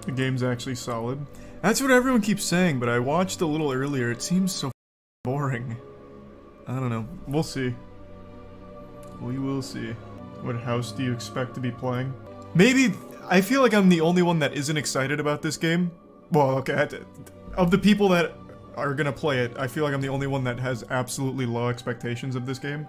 The game's actually solid. That's what everyone keeps saying, but I watched a little earlier. It seems so boring. I don't know. We'll see. We will see. What house do you expect to be playing? Maybe... I feel like I'm the only one that isn't excited about this game. Well, okay. Of the people that are gonna play it, I feel like I'm the only one that has absolutely low expectations of this game.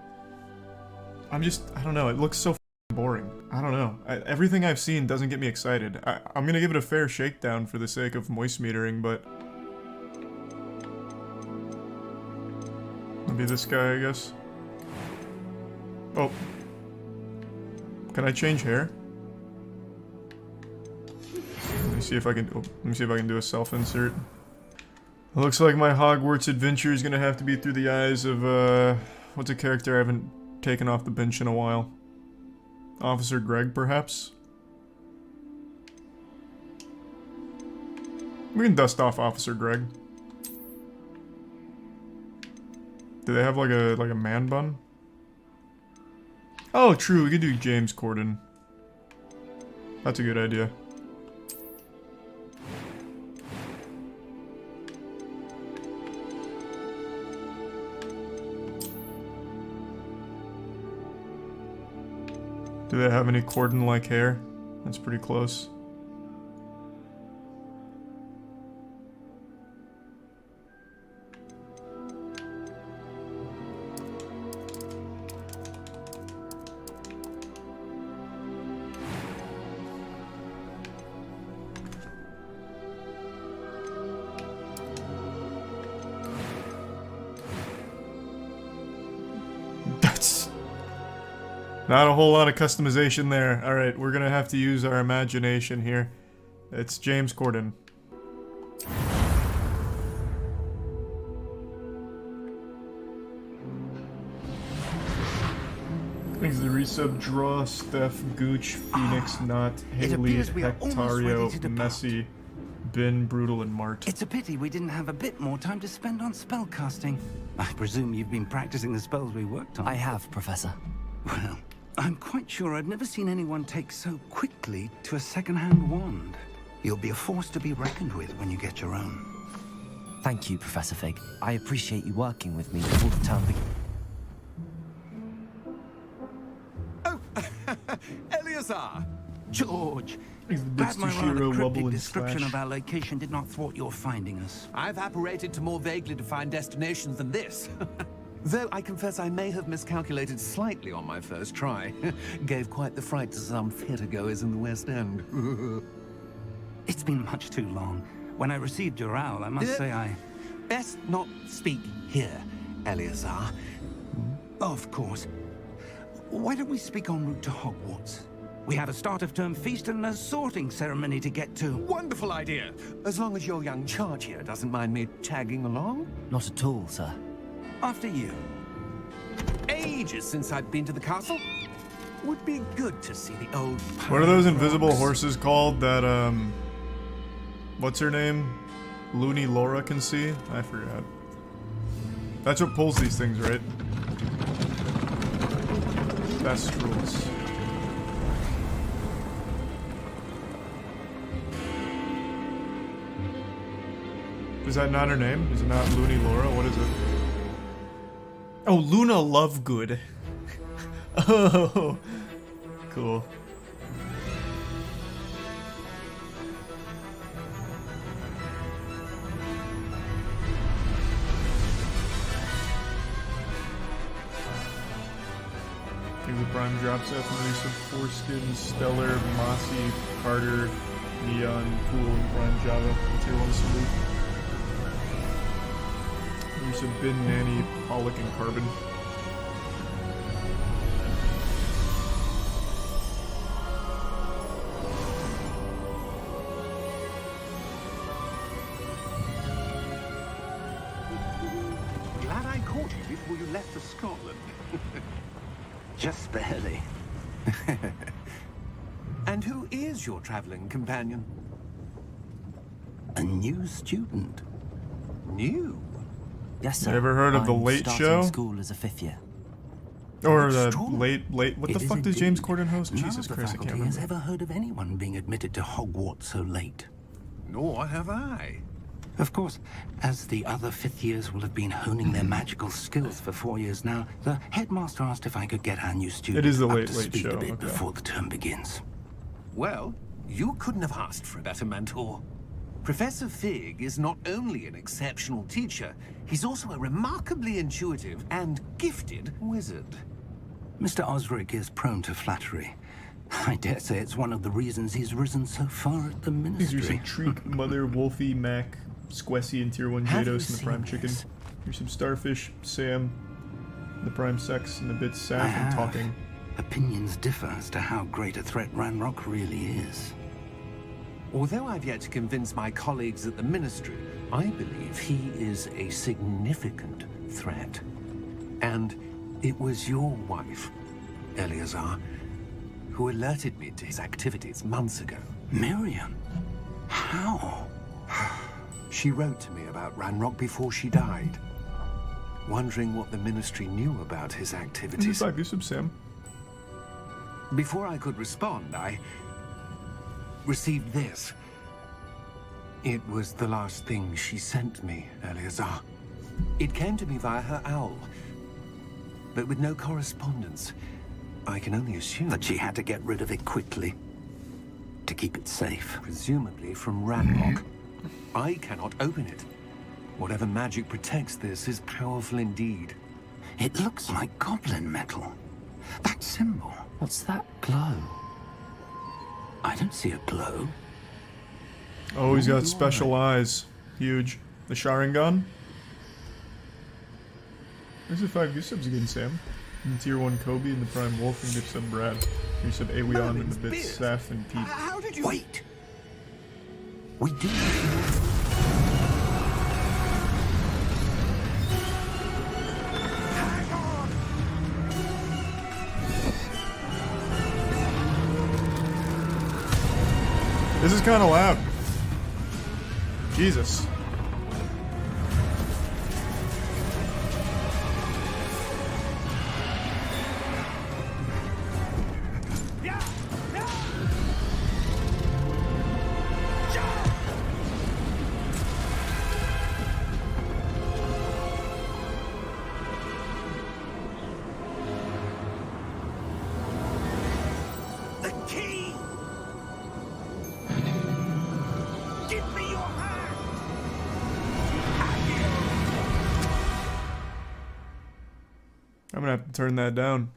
I don't know. It looks so boring. I don't know. Everything I've seen doesn't get me excited. I'm gonna give it a fair shakedown for the sake of moist metering, but... Maybe this guy, I guess. Oh. Can I change hair? Let me see if I can. Oh, let me see if I can do a self-insert. It looks like my Hogwarts adventure is gonna have to be through the eyes of what's a character I haven't taken off the bench in a while? Officer Greg, perhaps. We can dust off Officer Greg. Do they have like a man bun? Oh, true. We could do James Corden. That's a good idea. Do they have any Corden-like hair? That's pretty close. That's not a whole lot of customization there. Alright, we're gonna have to use our imagination here. It's James Corden. Thanks to the resub. Draw, Steph, Gooch, Phoenix, Not, Haley, Hectario, Messi, Ben, Brutal, and Mart. It's a pity we didn't have a bit more time to spend on spellcasting. I presume you've been practicing the spells we worked on. I have, Professor. Well, I'm quite sure I've never seen anyone take so quickly to a second-hand wand. You'll be a force to be reckoned with when you get your own. Thank you, Professor Fig. I appreciate you working with me before the term begins. Oh, Eleazar! George! Thanks to the bits Glad my to rather Shiro, Wubble, cryptic and description Slash. of our location did not thwart your finding us. I've apparated to more vaguely defined destinations than this. Though I confess I may have miscalculated slightly on my first try. Gave quite the fright to some theatergoers in the West End. It's been much too long. When I received your owl, I must say I... Best not speak here, Eleazar. Of course. Why don't we speak en route to Hogwarts? We have a start-of-term feast and a sorting ceremony to get to. Wonderful idea! As long as your young charge here doesn't mind me tagging along. Not at all, sir. After you. Ages since I've been to the castle. Would be good to see the old... What are those invisible horses called that, what's her name? Looney Laura can see? I forgot. That's what pulls these things, right? Best rules. Is that not her name? Is it not Looney Laura? What is it? Oh, Luna Lovegood. Oh, cool. The Prime drops out from release of Foreskin, Stellar, Mossy, Carter, Neon, Cool, and Prime Java. Tier 1 salute. Release of Bin, Nanny, Pollock, and Carbon. Glad I caught you before you left for Scotland. Just barely. And who is your traveling companion? A new student. New? Yes, sir. Ever heard of The I'm Late starting Show? School as a 5th year. Or the Extraordinary. late. What the It fuck is does James indeed. Corden host? None Jesus of the Christ, I can't faculty has remember. ever heard of anyone being admitted to Hogwarts so late. Nor have I. Of course, as the other fifth years will have been honing their magical skills for 4 years now, the headmaster asked if I could get our new students It is the up late, to late speed show, a bit okay. before the term begins. Well, you couldn't have asked for a better mentor. Professor Fig is not only an exceptional teacher, he's also a remarkably intuitive and gifted wizard. Mr. Osric is prone to flattery. I dare say it's one of the reasons he's risen so far at the These are some ministry. Treek, Mother, Wolfie, Mac, Squessy, and Tier 1 Have you Jados, and the Prime seen Chicken. this? Here's some Starfish, Sam, the Prime Sex, and the bit Saf, I and have. Talking. Opinions differ as to how great a threat Ranrock really is. Although I've yet to convince my colleagues at the Ministry, I believe he is a significant threat. And it was your wife, Eleazar, who alerted me to his activities months ago. Miriam? How? She wrote to me about Ranrock before she died, wondering what the Ministry knew about his activities. Back, do some Sam. Before I could respond, I received this. It was the last thing she sent me, Eleazar. It came to me via her owl, but with no correspondence. I can only assume That she had to get rid of it quickly to keep it safe. presumably from Ranrock. I cannot open it. Whatever magic protects this is powerful indeed. It looks like goblin metal. That symbol. What's that glow? I don't see a glow. Oh, he's Nor got do special I. eyes. Huge. The Sharingan. There's the 5 gift subs again, Sam. And Tier 1 Kobe and the Prime Wolf and gift sub Brad. Here's some Aweon and the bit Saf and Pete. How did you... Wait! We do. This is kind of loud. Jesus. The key! Give me your hand! I'm gonna have to turn that down.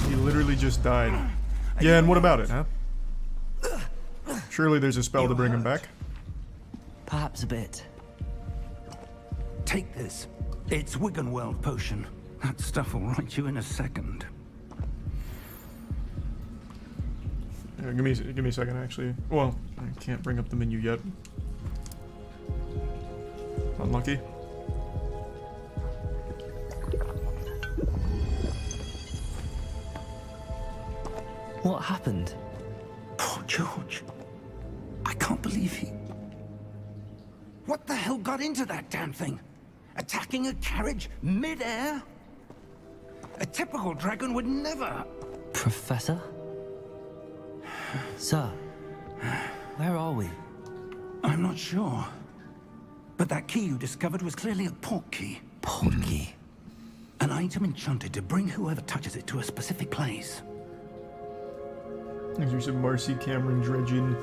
He literally just died. Yeah, and what about it, huh? Surely there's a spell to bring him back. Perhaps a bit. Take this. It's Wiggenweld potion. That stuff will right you in a second. Give me a second, actually. Well, I can't bring up the menu yet. Unlucky. What happened? Poor George. I can't believe he... What the hell got into that damn thing? Attacking a carriage mid-air? A typical dragon would never... Professor? Sir, where are we? I'm not sure. But that key you discovered was clearly a port key. Portkey. An item enchanted to bring whoever touches it to a specific place. There's some Marcy Cameron dredging.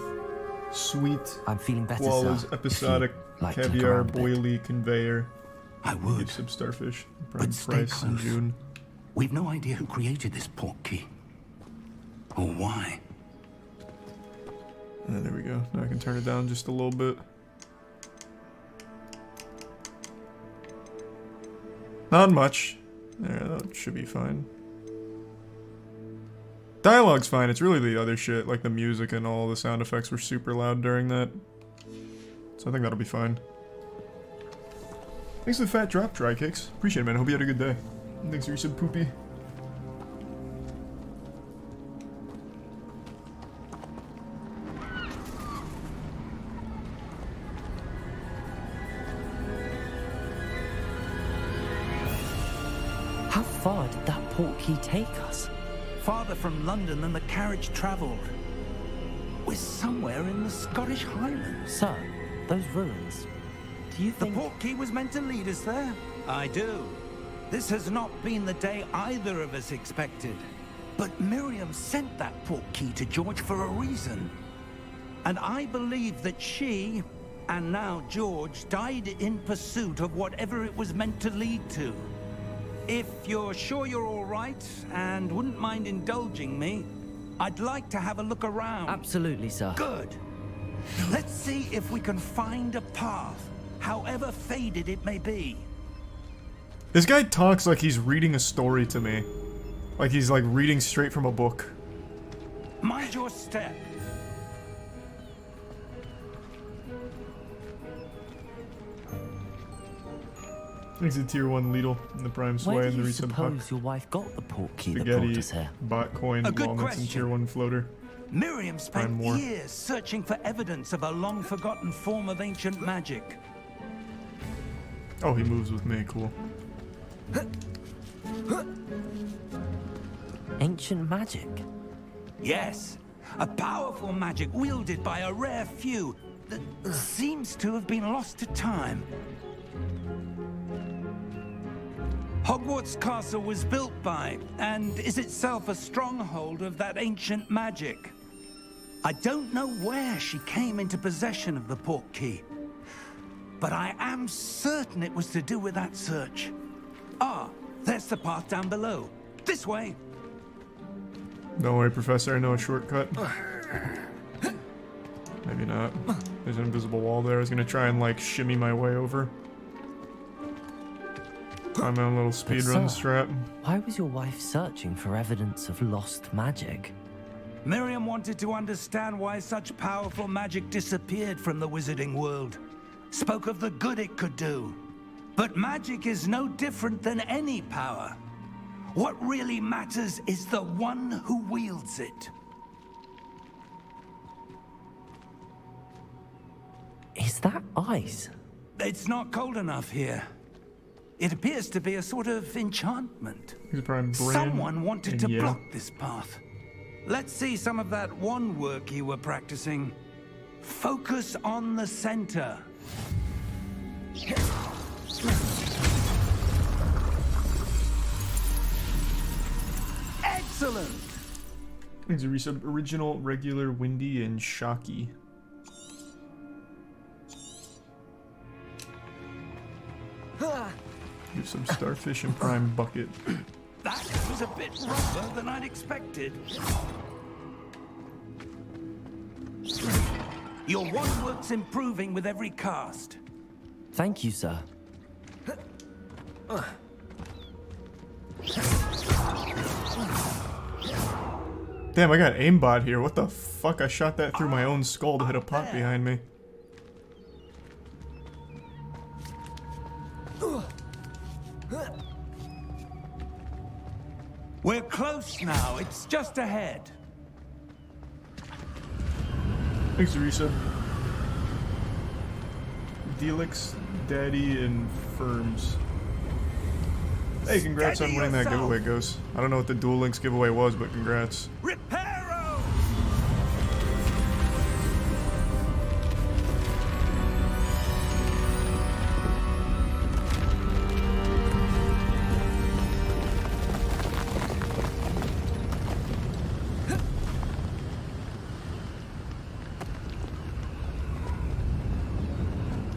Sweet. I'm feeling better, Koalas, sir. episodic, If you'd like to look caviar, around a bit. boilie, conveyor. I would, Gift sub Starfish. Prime but stay Price in close. June. We've no idea who created this port key. Or why. There we go. Now I can turn it down just a little bit. Not much. There, that should be fine. Dialogue's fine. It's really the other shit, like the music and all the sound effects were super loud during that. So I think that'll be fine. Thanks for the fat drop, Dry Cakes. Appreciate it, man. Hope you had a good day. And thanks for your sub, Poopy. How far did that portkey take us? farther from London than the carriage travelled. We're somewhere in the Scottish Highlands. Sir, those ruins. Do you The think... portkey was meant to lead us there? I do. This has not been the day either of us expected. But Miriam sent that portkey to George for a reason. And I believe that she, and now George, died in pursuit of whatever it was meant to lead to. If you're sure you're all right, and wouldn't mind indulging me, I'd like to have a look around. Absolutely, sir. Good. Let's see if we can find a path, however faded it may be. This guy talks like he's reading a story to me. Like he's like reading straight from a book. Mind your step. Thanks to Tier 1 Lidl in the Prime Sway Where and do the you resub Huck. suppose your wife got the portkey that Spaghetti, brought us here? bot coin, A good walnuts, and question. Tier 1 floater. Miriam spent more. years searching for evidence of a long-forgotten form of ancient magic. Oh, he moves with me, cool. Ancient magic? Yes, a powerful magic wielded by a rare few that seems to have been lost to time. Hogwarts Castle was built by, and is itself a stronghold of that ancient magic. I don't know where she came into possession of the portkey, but I am certain it was to do with that search. Ah, there's the path down below. This way. Don't worry, Professor, I know a shortcut. Maybe not. There's an invisible wall there. I was gonna try and, like, shimmy my way over. Find my own little speedrun strap. Why was your wife searching for evidence of lost magic? Miriam wanted to understand why such powerful magic disappeared from the wizarding world. Spoke of the good it could do. But magic is no different than any power. What really matters is the one who wields it. Is that ice? It's not cold enough here. It appears to be a sort of enchantment. He's probably Bran Someone wanted and to yeah. block this path. Let's see some of that wand work you were practicing. Focus on the center. Excellent! Thanks to resub original, regular, windy, and shocky. Do some starfish and prime bucket. That was a bit rougher than I'd expected. Your wand work's improving with every cast. Thank you, sir. Damn, I got aimbot here. What the fuck? I shot that through my own skull to hit a pot behind me. We're close now. It's just ahead. Thanks to resub. Delix, Daddy, and Firms. Hey, congrats on Steady winning that yourself. giveaway, Ghost. I don't know what the Duel Links giveaway was, but congrats. Reparo!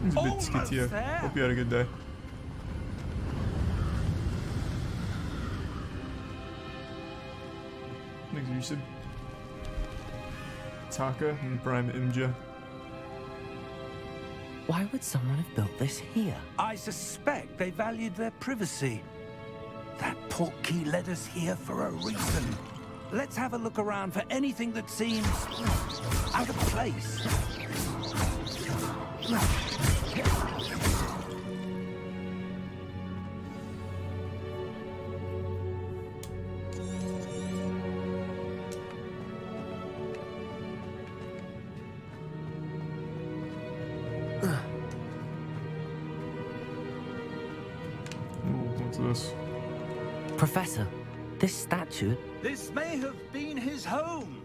Thanks a bit, Almost Skitia. there. Hope you had a good day. Thanks, Resub. Taka and Prime Imja. Why would someone have built this here? I suspect they valued their privacy. That portkey led us here for a reason. Let's have a look around for anything that seems out of place. Ooh, what's this? Professor, This statue? This may have been his home.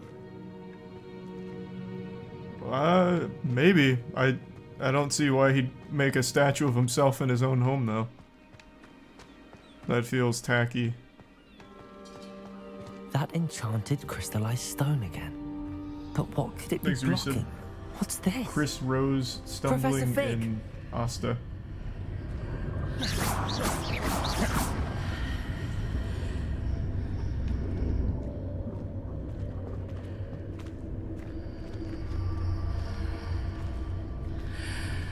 Maybe. I don't see why he'd make a statue of himself in his own home, though. That feels tacky. That enchanted crystallized stone again. But what could it be blocking? What's this? Chris Rose stumbling in Asta.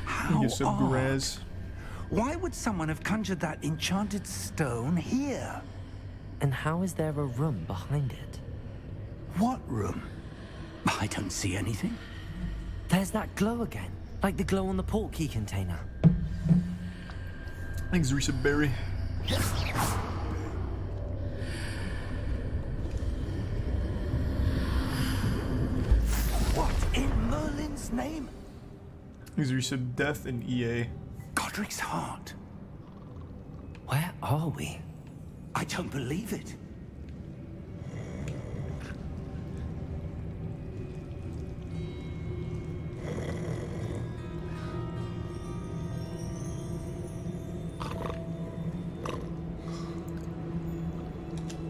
How odd. Why would someone have conjured that enchanted stone here? And how is there a room behind it? What room? I don't see anything. There's that glow again, like the glow on the portkey container. Thanks, Risa Berry. What in Merlin's name? Thanks, Risa Death in EA. Godric's heart. Where are we? I don't believe it.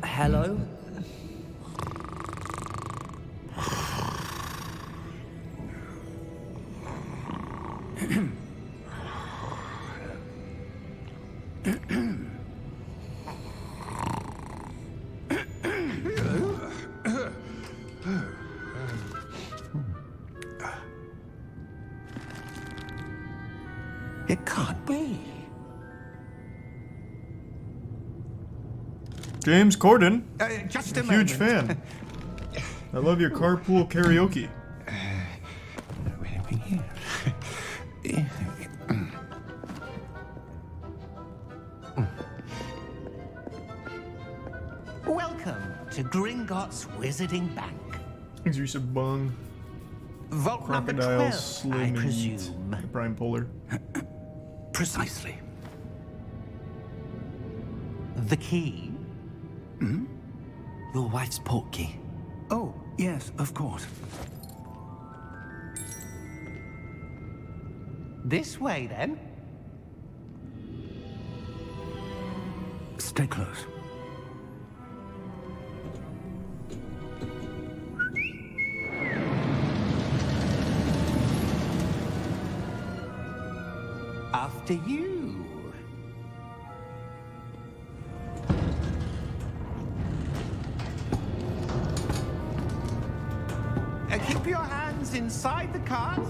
Hello? It can't be. James Corden. Just a Huge fan. I love your carpool karaoke. Welcome to Gringotts Wizarding Bank. Thanks, Risa Bung. Vault number Crocodile 12, Slim I and presume. the Prime Polar. Precisely. The key? Hmm? Your wife's portkey. Oh, yes, of course. This way, then. Stay close. After you. Keep your hands inside the cart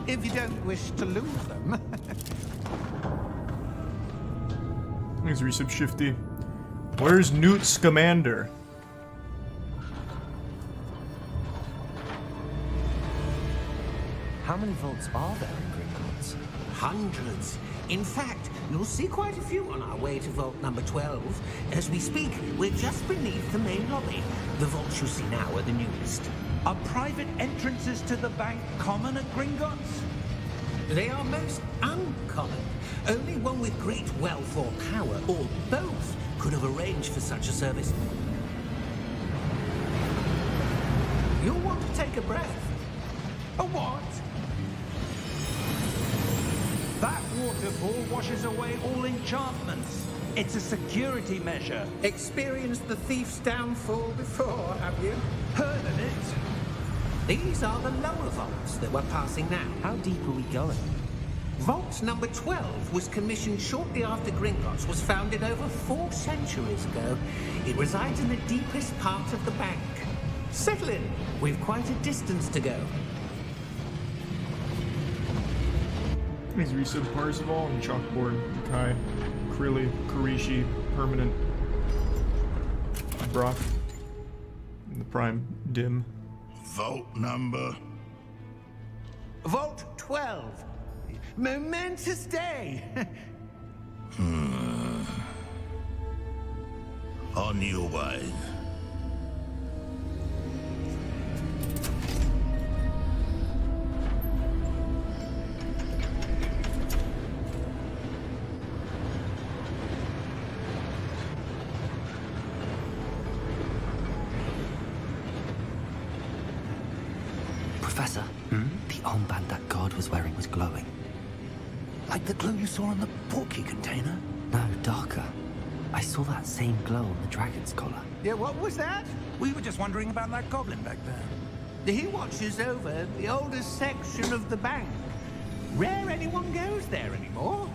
if you don't wish to lose them. Thanks, Resub Shifty. Where's Newt Scamander? How many vaults are there in Gringotts? Hundreds. In fact, you'll see quite a few on our way to vault number 12. As we speak, we're just beneath the main lobby. The vaults you see now are the newest. Are private entrances to the bank common at Gringotts? They are most uncommon. Only one with great wealth or power, or both, could have arranged for such a service. You'll want to take a breath. A what? That waterfall washes away all enchantments. It's a security measure. Experienced the thief's downfall before, have you? Heard of it? These are the lower vaults that we're passing now. How deep are we going? Vault number 12 was commissioned shortly after Gringotts was founded over 4 centuries ago. It resides in the deepest part of the bank. Settle in. We've quite a distance to go. Thanks, Resub Parzival and Chalkboard, Kai, Krilly, Kurishi, Permanent, Brock, and the Prime Dim. Vault number. Vault 12. Momentous day. On your way. Professor, the armband that guard was wearing was glowing. Like the glow you saw on the porky container? No, darker. I saw that same glow on the dragon's collar. Yeah, what was that? We were just wondering about that goblin back there. He watches over the oldest section of the bank. Rare anyone goes there anymore.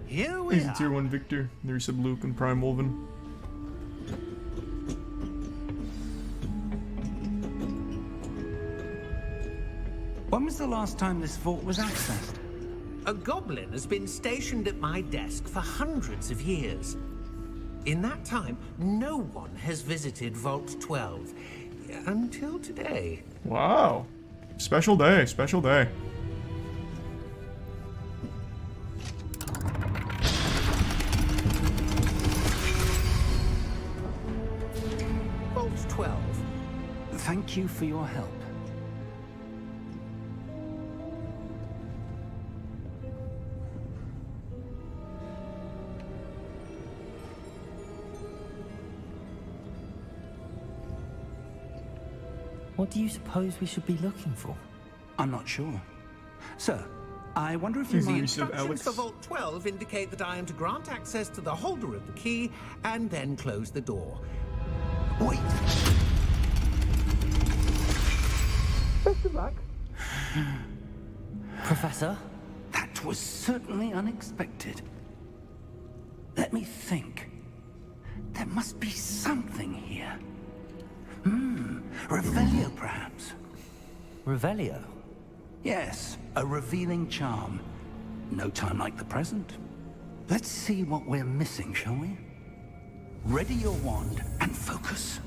Here we He's a are. tier 1 Victor. There's sub Luke and Prime Wolven. When was the last time this vault was accessed? A goblin has been stationed at my desk for hundreds of years. In that time, no one has visited Vault 12. Until today. Wow. Special day, special day. Vault 12. Thank you for your help. What do you suppose we should be looking for? I'm not sure. Sir, I wonder if you Is the might... use of Instructions Alex? for Vault 12 indicate that I am to grant access to the holder of the key and then close the door. Wait! Best of luck. Professor? That was certainly unexpected. Let me think. There must be something here. Revelio, perhaps. Revelio? Yes, a revealing charm. No time like the present. Let's see what we're missing, shall we? Ready your wand and focus.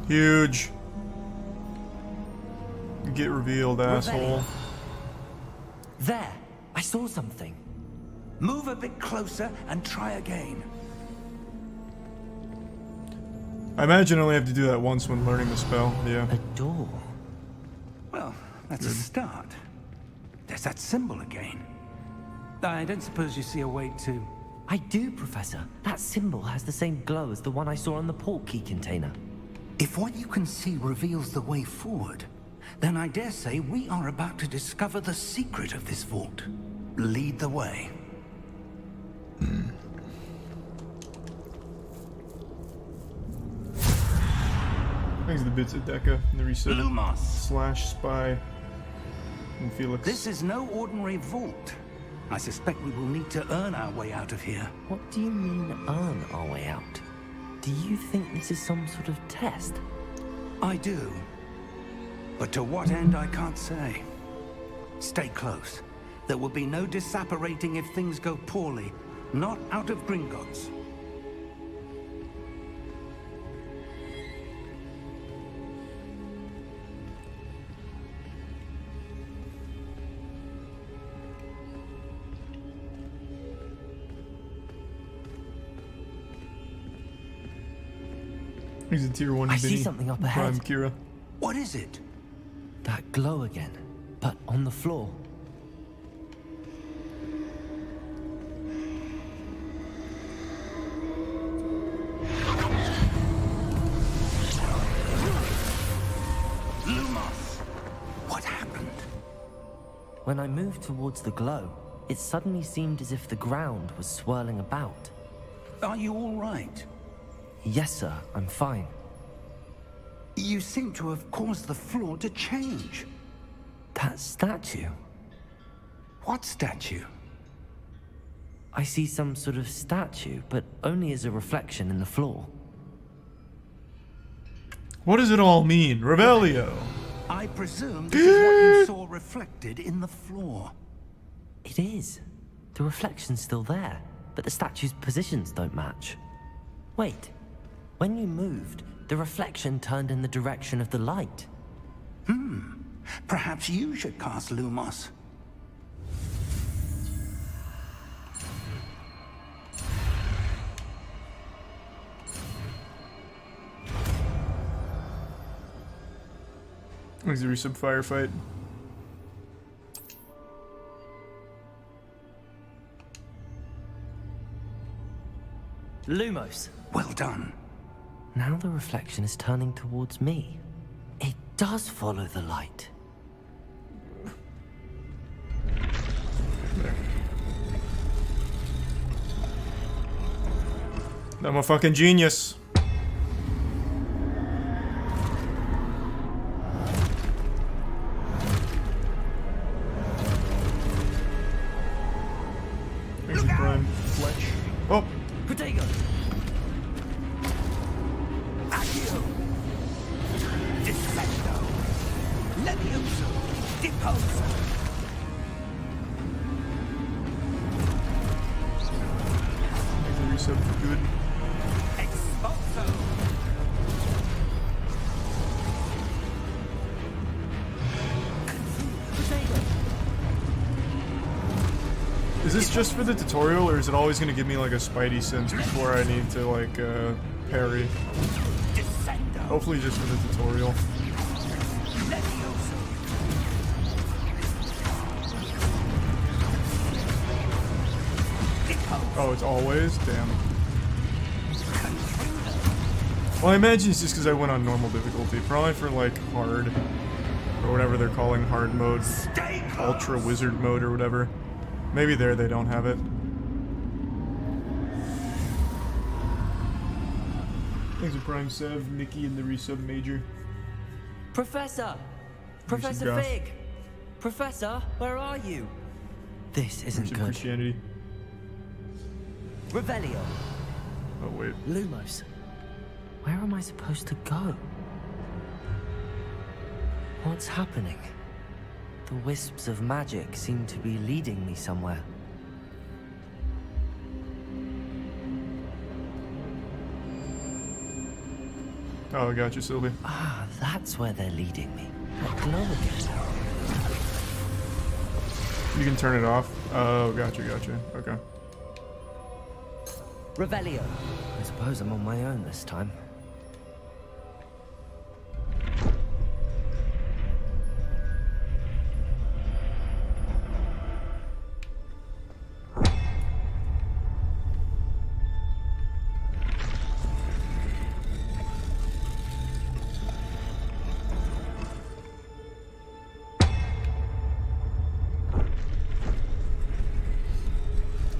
Huge. Get revealed, asshole. There! I saw something. Move a bit closer and try again. I imagine I only have to do that once when learning the spell, yeah. A door. Well, that's a start. There's that symbol again. I don't suppose you see a way to... I do, Professor. That symbol has the same glow as the one I saw on the port key container. If what you can see reveals the way forward, then I dare say we are about to discover the secret of this vault. Lead the way. Thanks to the bits of Deca and the reset. Lumos. Slash spy. And Felix. This is no ordinary vault. I suspect we will need to earn our way out of here. What do you mean, earn our way out? Do you think this is some sort of test? I do. But to what end, I can't say. Stay close. There will be no disapparating if things go poorly. Not out of Gringotts. He's a tier 1 I Vinny. see something up Prime ahead. Kira. What is it? That glow again, but on the floor. Lumos! What happened? When I moved towards the glow, it suddenly seemed as if the ground was swirling about. Are you all right? Yes, sir, I'm fine. You seem to have caused the floor to change. That statue. What statue? I see some sort of statue, but only as a reflection in the floor. What does it all mean? Revelio. I presume this is what you saw reflected in the floor. It is. The reflection's still there, but the statue's positions don't match. Wait. When you moved, the reflection turned in the direction of the light. Perhaps you should cast Lumos. Thanks to resub firefight. Lumos. Well done. Now the reflection is turning towards me. It does follow the light. There. I'm a fucking genius. Thanks for Prime Fletch. Oh! Protego! Accio! Defendo! Levioso! Deposo! Thanks for resub for good. Expulso! Is this just for the tutorial, or is it always going to give me like a spidey sense before I need to like parry? Defendo! Hopefully just for the tutorial. Levioso! Deposo! Oh, it's always? Damn. Well, I imagine it's just because I went on normal difficulty. Probably for like hard, or whatever they're calling hard mode. Stay close! Ultra wizard mode or whatever. Maybe there they don't have it. Thanks for Prime Sev, Nikki, and the resub major. Professor! Professor Goth. Fig! Professor, where are you? This isn't Resub good. Christianity. Revelio! Oh wait. Lumos. Where am I supposed to go? What's happening? The wisps of magic seem to be leading me somewhere. Oh, I got you, Sylvie. Ah, that's where they're leading me. That glow again. You can turn it off. Oh, gotcha. Okay. Revelio. I suppose I'm on my own this time.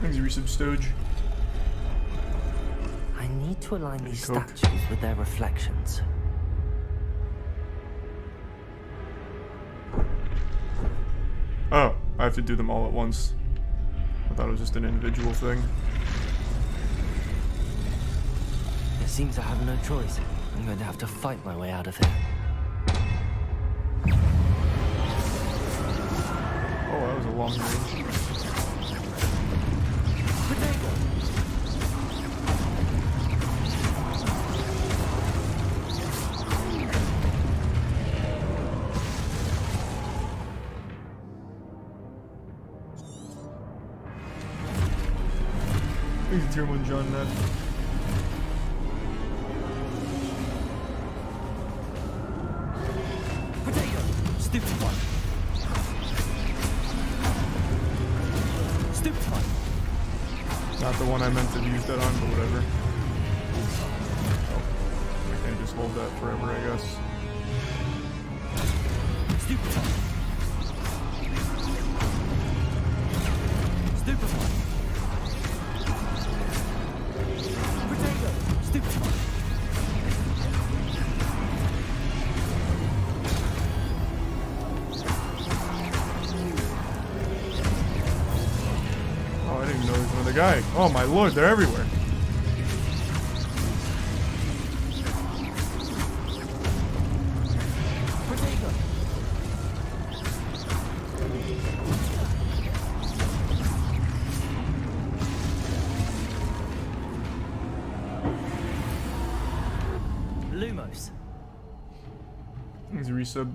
Thanks, resub Stoge. I need to align these Coke. statues with their reflections. Oh, I have to do them all at once. I thought it was just an individual thing. It seems I have no choice. I'm going to have to fight my way out of here. Oh, that was a long range. Thanks to Tier 1 John Nett. Potato! Stupid one! Stupid one! Not the one I meant to use that on, but whatever. Oh, I can't just hold that forever, I guess. Stupid one! Stupid one! Potato! Stupid one! Oh, I didn't even know there was another guy. Oh my lord, they're everywhere. Potato! Lumos. There's a resub.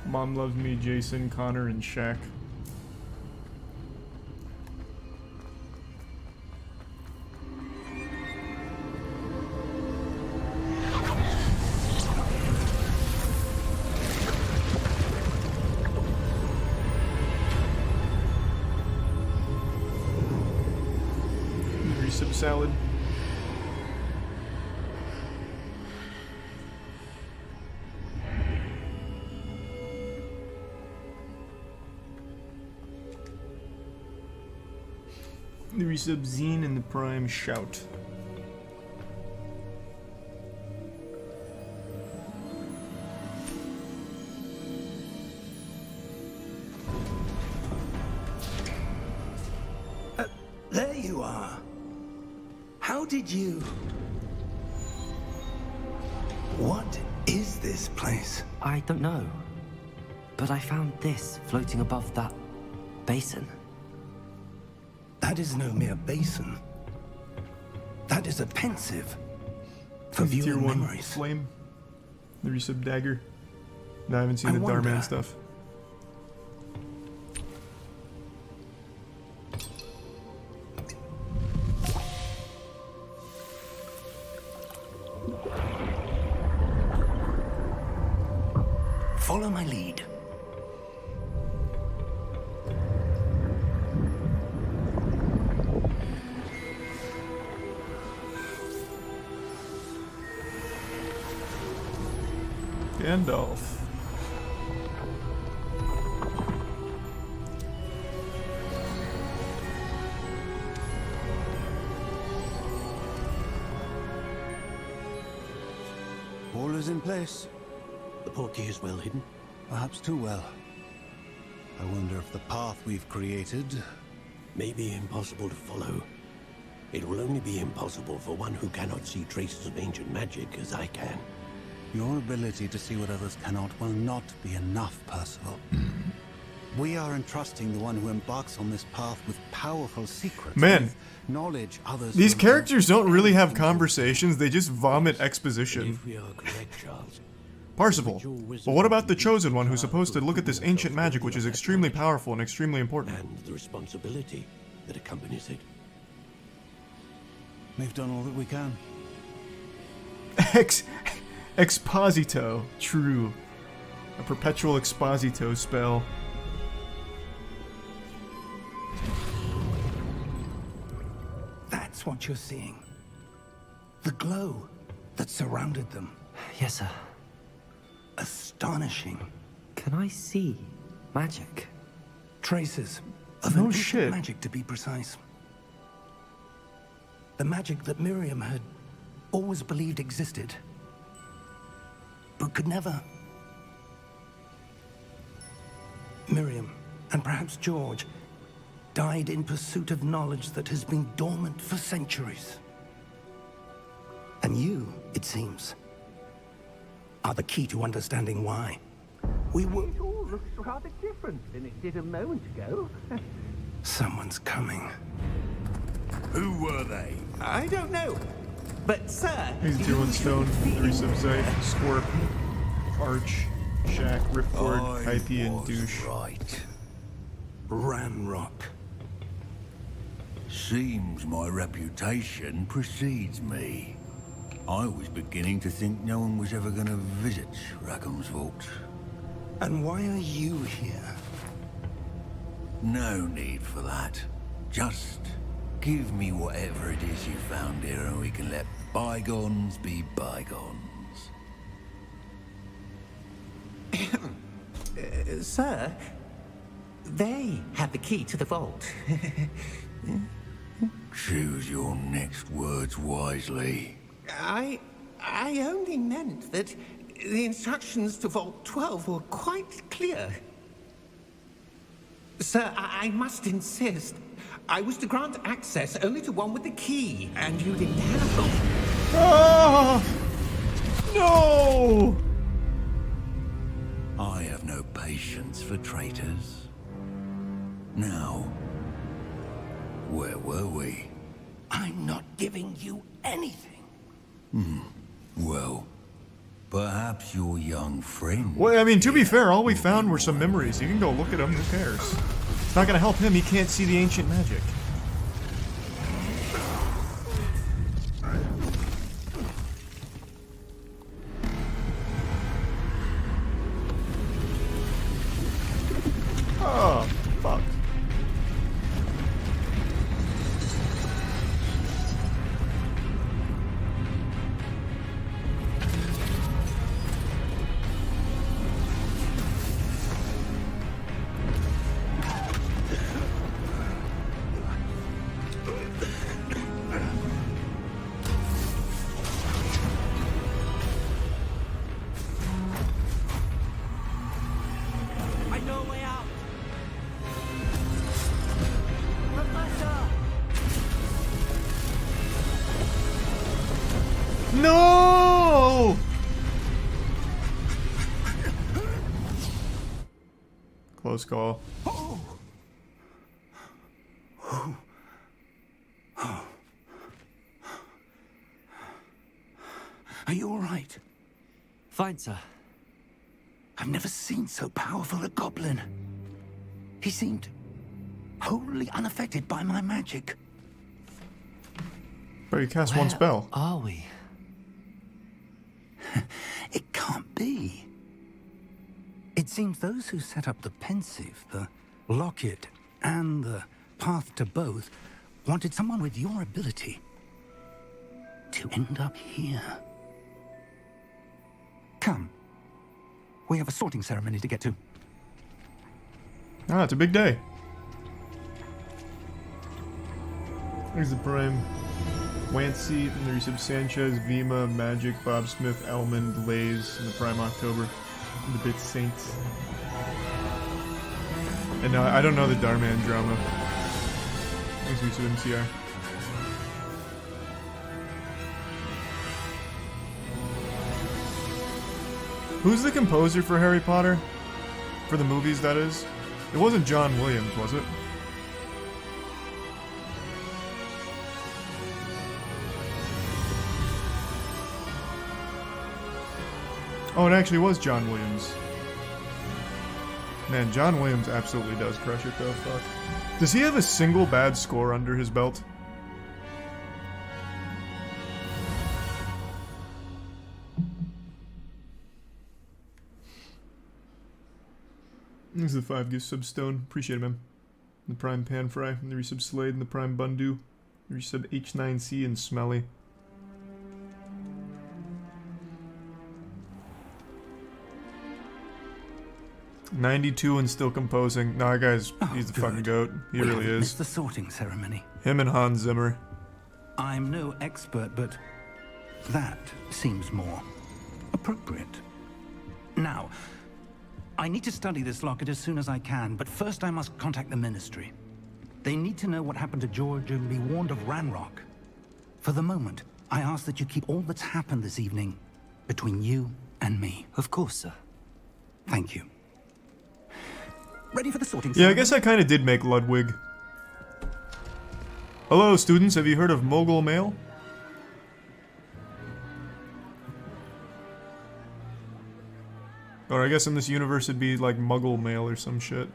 Mom Loves Me, Jason, Connor, and Shaq. salad. The resub Zine and the Prime shout. There you are. How did you... What is this place? I don't know. But I found this floating above that basin. That is no mere basin. That is a pensive for Tier viewing 1 memories. flame. The resub dagger. No, I haven't seen I the wonder- Darman stuff. Follow my lead. Gandalf. All is in place. The portkey is well hidden. Perhaps too well. I wonder if the path we've created... May be impossible to follow. It will only be impossible for one who cannot see traces of ancient magic as I can. Your ability to see what others cannot will not be enough, Percival. We are entrusting the one who embarks on this path with powerful secrets. Man, with knowledge others... these will characters don't really have anything. conversations, they just vomit exposition. If we are correct, Charles, Parsifal. But what about the Chosen One who's supposed to look at this ancient magic which is extremely powerful and extremely important? and the responsibility that accompanies it. We've done all that we can. Exposito. True. A perpetual exposito spell. That's what you're seeing. The glow that surrounded them. Yes, sir. Astonishing. Can I see magic? Traces of No an ancient shit. magic, to be precise. The magic that Miriam had always believed existed, but could never. Miriam, and perhaps George, died in pursuit of knowledge that has been dormant for centuries. And you, it seems, are the key to understanding why. We were... It all looks rather different than it did a moment ago. Someone's coming. Who were they? I don't know. But, sir... He's Tier 1 Stone, 3 Subzite, Scorp, Arch, Shack, Ripcord, Hype, and Douche. Right. Ramrock. Seems my reputation precedes me. I was beginning to think no one was ever going to visit Rackham's vault. And why are you here? No need for that. Just give me whatever it is you found here and we can let bygones be bygones. Sir, they have the key to the vault. Choose your next words wisely. I only meant that the instructions to Vault 12 were quite clear. Sir, I must insist. I was to grant access only to one with the key, and you didn't have them. Oh! No! I have no patience for traitors. Now, where were we? I'm not giving you anything. Well, perhaps your young friend... Well, I mean, to be fair, all we found were some memories. You can go look at them, who cares? It's not gonna help him, he can't see the ancient magic. Oh, fuck. No! Close call. Are you all right? Fine, sir. I've never seen so powerful a goblin. He seemed wholly unaffected by my magic. But you cast one spell. Are we? It can't be. It seems those who set up the pensive, the locket, and the path to both wanted someone with your ability to end up here. Come. We have a sorting ceremony to get to. Ah, it's a big day. There's the Prime. Wancy, and there's some Sanchez, Vima, Magic, Bob Smith, Elmond, Lays, and the Prime October. And the Bit Saints. And I don't know the Darman drama. Thanks to MCR. Who's the composer for Harry Potter? For the movies, that is? It wasn't John Williams, was it? Oh, it actually was John Williams. Man, John Williams absolutely does crush it, though. Fuck. Does he have a single bad score under his belt? This is the 5 gift sub Stone. Appreciate it, man. The Prime Pan Fry, and the resub Slade, and the Prime Bundu. The resub H9C and Smelly. $92 and still composing. Nah, that guy's he's the fucking goat. He really is. Missed the sorting ceremony. Him and Hans Zimmer. I'm no expert, but that seems more appropriate. Now, I need to study this locket as soon as I can, but first I must contact the Ministry. They need to know what happened to George and be warned of Ranrock. For the moment, I ask that you keep all that's happened this evening between you and me. Of course, sir. Thank you. Ready for the sorting Yeah, ceremony? I guess I kind of did make Ludwig. Hello, students. Have you heard of Mogul Mail? Or I guess in this universe it'd be like Muggle Mail or some shit.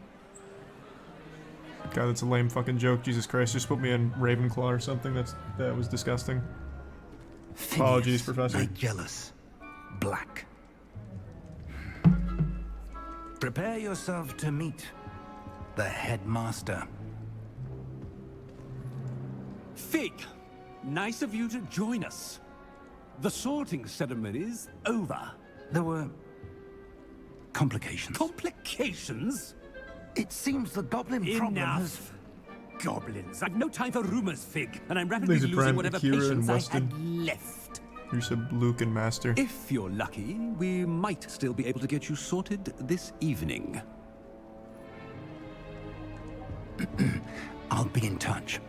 God, that's a lame fucking joke. Jesus Christ, just put me in Ravenclaw or something. That was disgusting. Phineas, Apologies, Professor. Nigellus, Black. Prepare yourself to meet the headmaster. Fig, nice of you to join us. The sorting ceremony's over. There were complications. Complications? It seems the goblin problem has... Enough. Goblins. I've no time for rumors, Fig, and I'm rapidly There's a losing Prime whatever Akira and patience I Weston. had left. Here's a Luke and Master. If you're lucky, we might still be able to get you sorted this evening. I'll be in touch.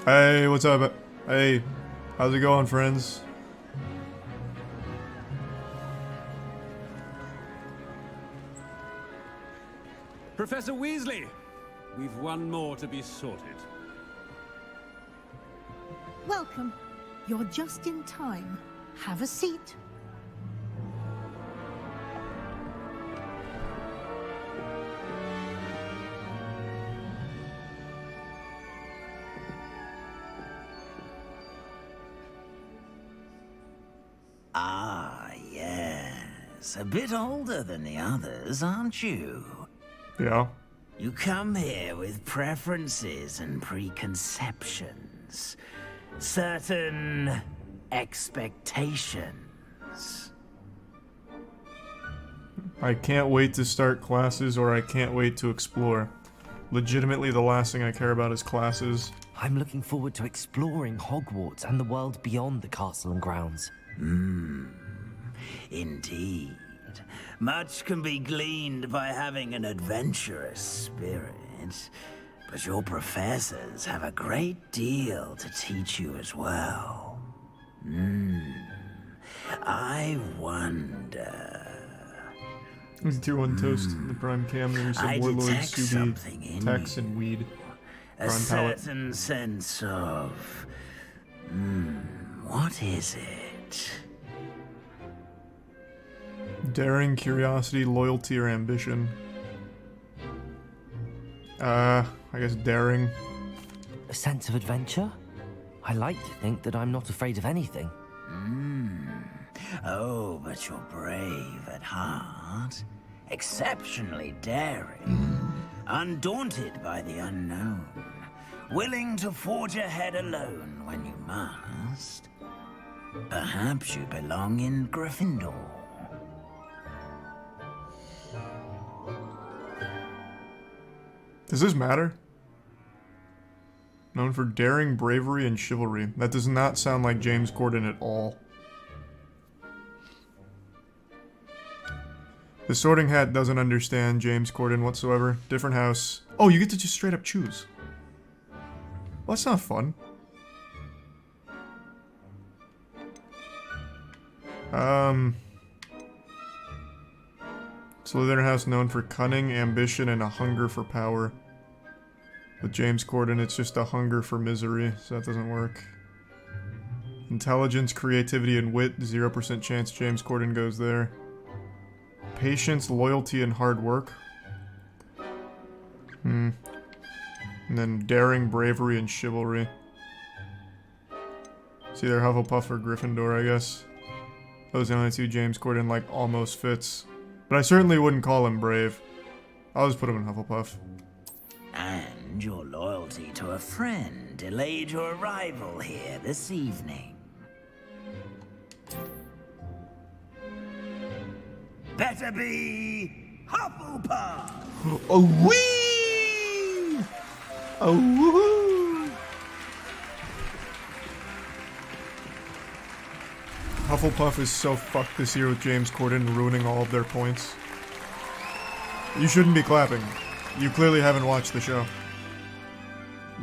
Hey, what's up? Hey, how's it going, friends? Professor Weasley, we've one more to be sorted. Welcome. You're just in time. Have a seat. Ah, yes. A bit older than the others, aren't you? Yeah. You come here with preferences and preconceptions. Certain expectations. I can't wait to start classes, or I can't wait to explore. Legitimately, the last thing I care about is classes. I'm looking forward to exploring Hogwarts and the world beyond the castle and grounds. Indeed. Much can be gleaned by having an adventurous spirit. but your professors have a great deal to teach you as well. I wonder... It's a tier 1 toast. The prime cam. There some warlord, detect Subi, something in Tex, you. and weed. A Prime palette. certain sense of... what is it? Daring, curiosity, loyalty, or ambition. I guess daring. A sense of adventure? I like to think that I'm not afraid of anything. Oh, but you're brave at heart. Exceptionally daring. Undaunted by the unknown. Willing to forge ahead alone when you must. Perhaps you belong in Gryffindor. Does this matter? Known for daring, bravery, and chivalry. That does not sound like James Corden at all. The Sorting Hat doesn't understand James Corden whatsoever. Different house. Oh, you get to just straight up choose. Well, that's not fun. Slytherin house known for cunning, ambition, and a hunger for power. With James Corden, it's just a hunger for misery, so that doesn't work. Intelligence, creativity, and wit, 0% chance James Corden goes there. Patience, loyalty, and hard work. And then daring, bravery, and chivalry. It's either Hufflepuff or Gryffindor, I guess. Those are the only two James Corden, like, almost fits. But I certainly wouldn't call him brave. I'll just put him in Hufflepuff. And your loyalty to a friend delayed your arrival here this evening. Better be Hufflepuff! Oh, wee! Oh, woohoo! Hufflepuff is so fucked this year with James Corden ruining all of their points. You shouldn't be clapping. You clearly haven't watched the show.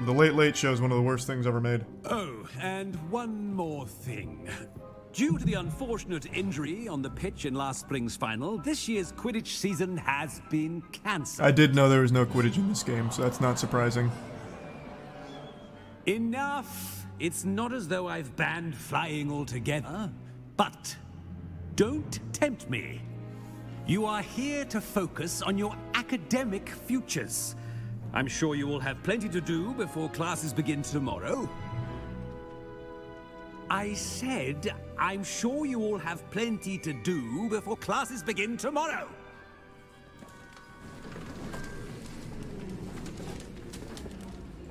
The Late Late Show is one of the worst things ever made. Oh, and one more thing. Due to the unfortunate injury on the pitch in last spring's final, this year's Quidditch season has been cancelled. I did know there was no Quidditch in this game, so that's not surprising. Enough! It's not as though I've banned flying altogether. But don't tempt me. You are here to focus on your academic futures. I'm sure you will have plenty to do before classes begin tomorrow. I said, I'm sure you all have plenty to do before classes begin tomorrow.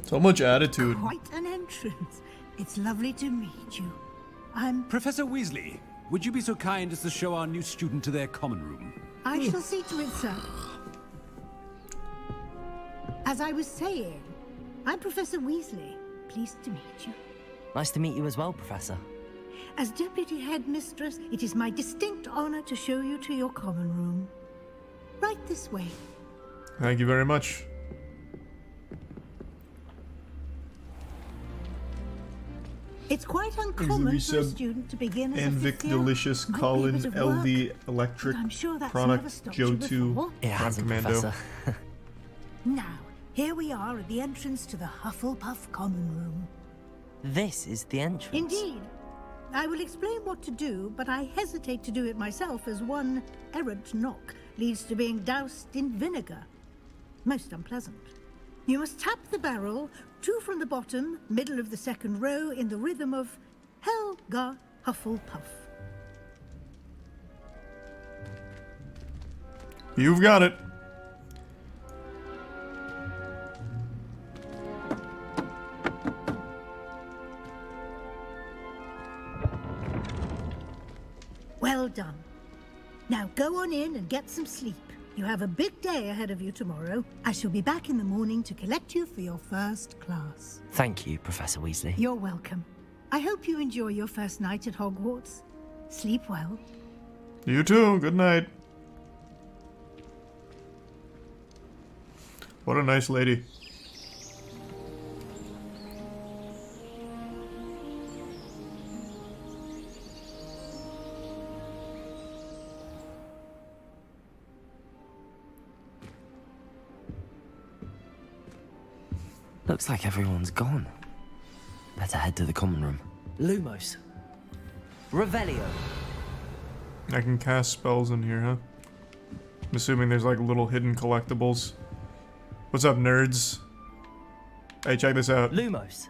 So much attitude. Quite an entrance. It's lovely to meet you. Professor Weasley, would you be so kind as to show our new student to their common room? I shall see to it, sir. As I was saying, I'm Professor Weasley. Pleased to meet you. Nice to meet you as well, Professor. As Deputy Headmistress, it is my distinct honor to show you to your common room. Right this way. Thank you very much. It's quite uncommon for a student to begin as a Envic, fifth year. Delicious, Might be a Colin, bit of work, LD, Electric, but I'm sure that's Product, never stopped you Joe2, before. It Prime hasn't, Commando. Professor. Now, here we are at the entrance to the Hufflepuff common room. This is the entrance. Indeed. I will explain what to do, but I hesitate to do it myself as one errant knock leads to being doused in vinegar. Most unpleasant. You must tap the barrel, 2 from the bottom, middle of the second row, in the rhythm of Helga Hufflepuff. You've got it. Well done. Now go on in and get some sleep. You have a big day ahead of you tomorrow. I shall be back in the morning to collect you for your first class. Thank you, Professor Weasley. You're welcome. I hope you enjoy your first night at Hogwarts. Sleep well. You too. Good night. What a nice lady. Looks like everyone's gone. Better head to the common room. Lumos. Revelio. I can cast spells in here, huh? I'm assuming there's like little hidden collectibles. What's up, nerds? Hey, check this out. Lumos.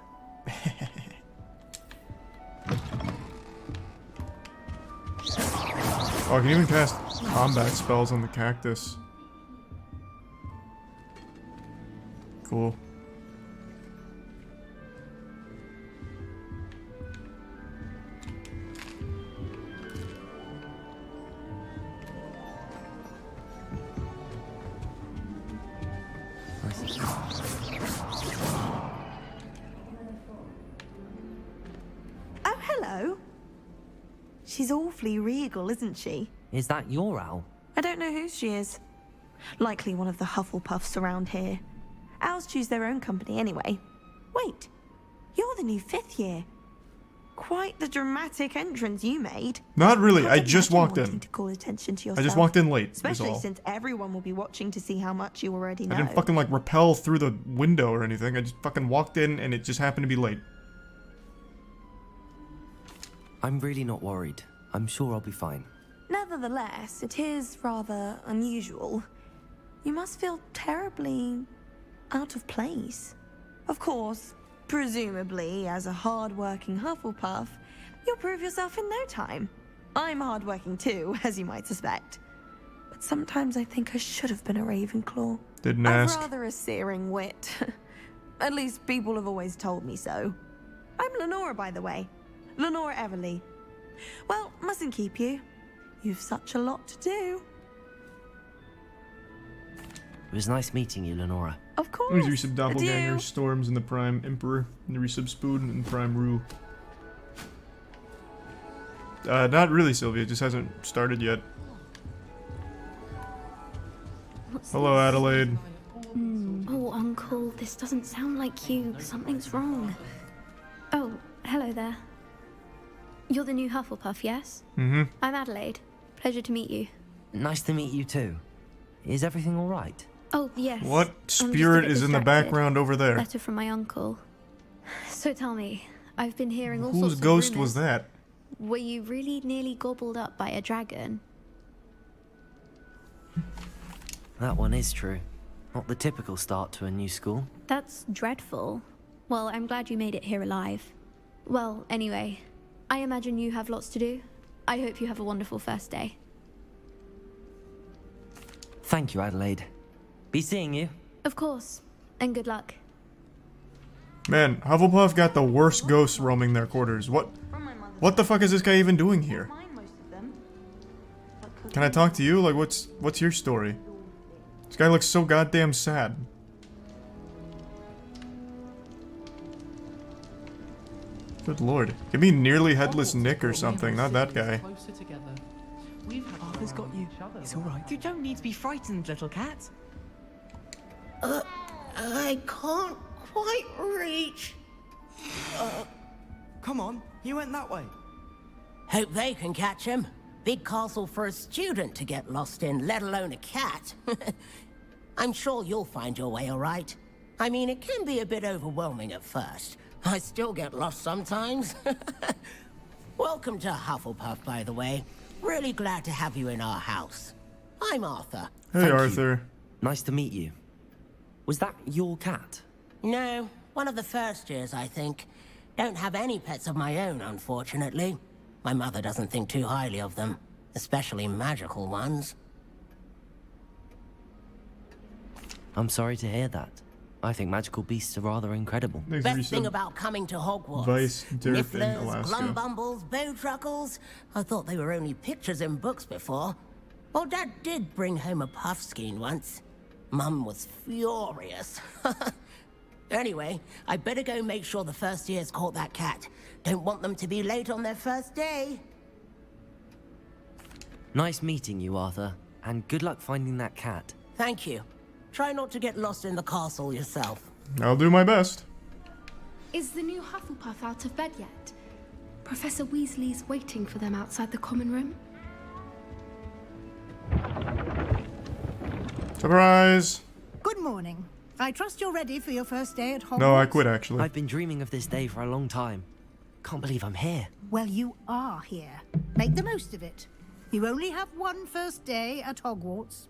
Oh, I can even cast combat spells on the cactus. Cool. Oh, hello. She's awfully regal, isn't she? Is that your owl? I don't know who she is. Likely one of the Hufflepuffs around here. Owls choose their own company anyway. Wait, you're the new 5th year. Quite the dramatic entrance you made. Not really. I Can't just imagine walked wanting in. to call attention to I yourself, just walked in late. Is especially all. since everyone will be watching to see how much you already know. I didn't fucking like rappel through the window or anything. I just fucking walked in and it just happened to be late. I'm really not worried. I'm sure I'll be fine. Nevertheless, it is rather unusual. You must feel terribly out of place. Of course, presumably, as a hard-working Hufflepuff, you'll prove yourself in no time. I'm hard-working too, as you might suspect. But sometimes I think I should have been a Ravenclaw. Didn't I've ask. rather a searing wit. At least people have always told me so. I'm Lenora, by the way. Lenora Everly. Well, mustn't keep you. You've such a lot to do. It was nice meeting you, Lenora. Of course. Resub Doppelganger, Adieu. Storms, and the Prime Emperor, and the Resub Spoon, and Prime Rue. Not really, Sylvia. It just hasn't started yet. Hello, Adelaide. Oh, Uncle, this doesn't sound like you. Something's wrong. Oh, hello there. You're the new Hufflepuff, yes? Mm-hmm. I'm Adelaide. Pleasure to meet you. Nice to meet you too. Is everything all right? Oh, yes. What I'm just a spirit bit is in the distracted. background over there? Letter from my uncle. So tell me, I've been hearing all sorts Whose of ghost rumors. was that? Were you really nearly gobbled up by a dragon? That one is true. Not the typical start to a new school. That's dreadful. Well, I'm glad you made it here alive. Well, anyway, I imagine you have lots to do. I hope you have a wonderful first day. Thank you, Adelaide. Be seeing you. Of course, and good luck. Man, Hufflepuff got the worst ghosts roaming their quarters. What the fuck is this guy even doing here? Can I talk to you? Like, what's your story? This guy looks so goddamn sad. Good lord. Give me nearly headless Nick or something, not that guy. Arthur's got you. It's all right. You don't need to be frightened, little cat. I can't quite reach. Come on, he went that way. Hope they can catch him. Big castle for a student to get lost in, let alone a cat. I'm sure you'll find your way all right. I mean, it can be a bit overwhelming at first. I still get lost sometimes. Welcome to Hufflepuff, by the way. Really glad to have you in our house. I'm Arthur. Hey, Thank Arthur. you. Nice to meet you. Was that your cat? No, one of the first years, I think. Don't have any pets of my own, unfortunately. My mother doesn't think too highly of them, especially magical ones. I'm sorry to hear that. I think magical beasts are rather incredible. Best thing about coming to Hogwarts. Vice, Derp, and Nifflers, Alaska. Glumbumbles, Bowtruckles. I thought they were only pictures in books before. Well, Dad did bring home a puffskein once. Mum was furious. Anyway, I better go make sure the first years caught that cat. Don't want them to be late on their first day. Nice meeting you, Arthur. And good luck finding that cat. Thank you. Try not to get lost in the castle yourself. I'll do my best. Is the new Hufflepuff out of bed yet? Professor Weasley's waiting for them outside the common room. Surprise! Good morning. I trust you're ready for your first day at Hogwarts. No, I quit actually. I've been dreaming of this day for a long time. Can't believe I'm here. Well, you are here. Make the most of it. You only have one first day at Hogwarts.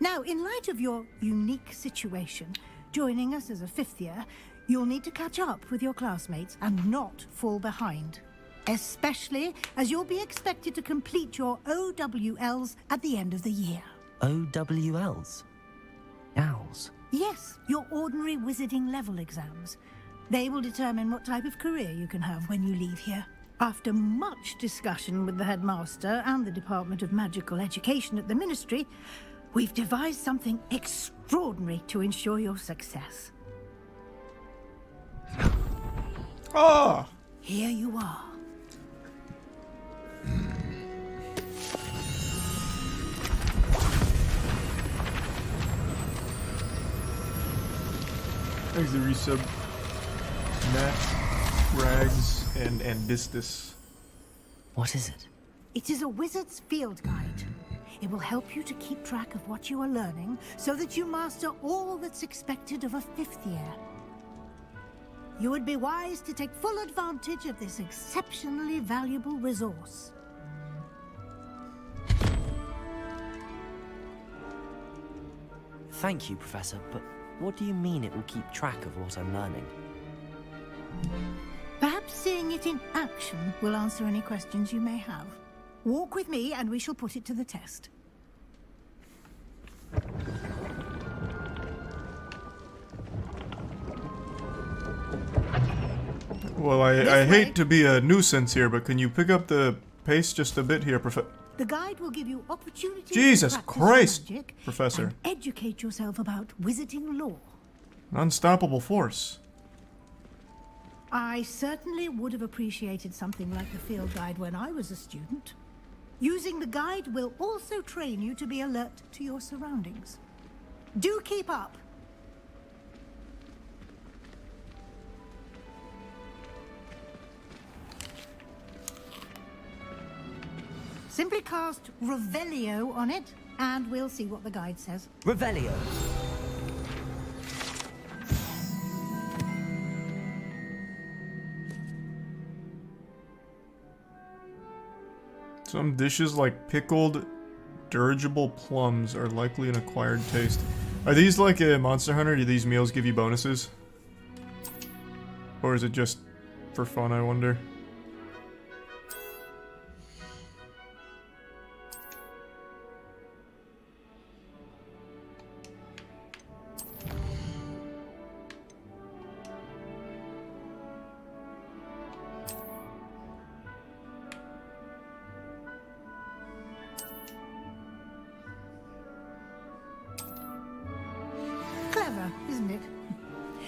Now, in light of your unique situation, joining us as a fifth year, you'll need to catch up with your classmates and not fall behind. Especially as you'll be expected to complete your OWLs at the end of the year. OWLs? Owls? Yes, your ordinary wizarding level exams. They will determine what type of career you can have when you leave here. After much discussion with the headmaster and the Department of Magical Education at the Ministry, we've devised something extraordinary to ensure your success. Ah! Here you are. Thanks the resub. Matt, Rags, and Andistus. What is it? It is a wizard's field guide. It will help you to keep track of what you are learning so that you master all that's expected of a fifth year. You would be wise to take full advantage of this exceptionally valuable resource. Thank you, Professor, but what do you mean it will keep track of what I'm learning? Perhaps seeing it in action will answer any questions you may have. Walk with me and we shall put it to the test. Well, I hate to be a nuisance here, but can you pick up the pace just a bit here, The guide will give you opportunities Jesus to practice Christ, magic Professor. and educate yourself about wizarding lore. Unstoppable force. I certainly would have appreciated something like the field guide when I was a student. Using the guide will also train you to be alert to your surroundings. Do keep up. Simply cast Revelio on it, and we'll see what the guide says. Revelio. Some dishes like pickled, dirigible plums are likely an acquired taste. Are these like a Monster Hunter? Do these meals give you bonuses? Or is it just for fun, I wonder? Clever, isn't it?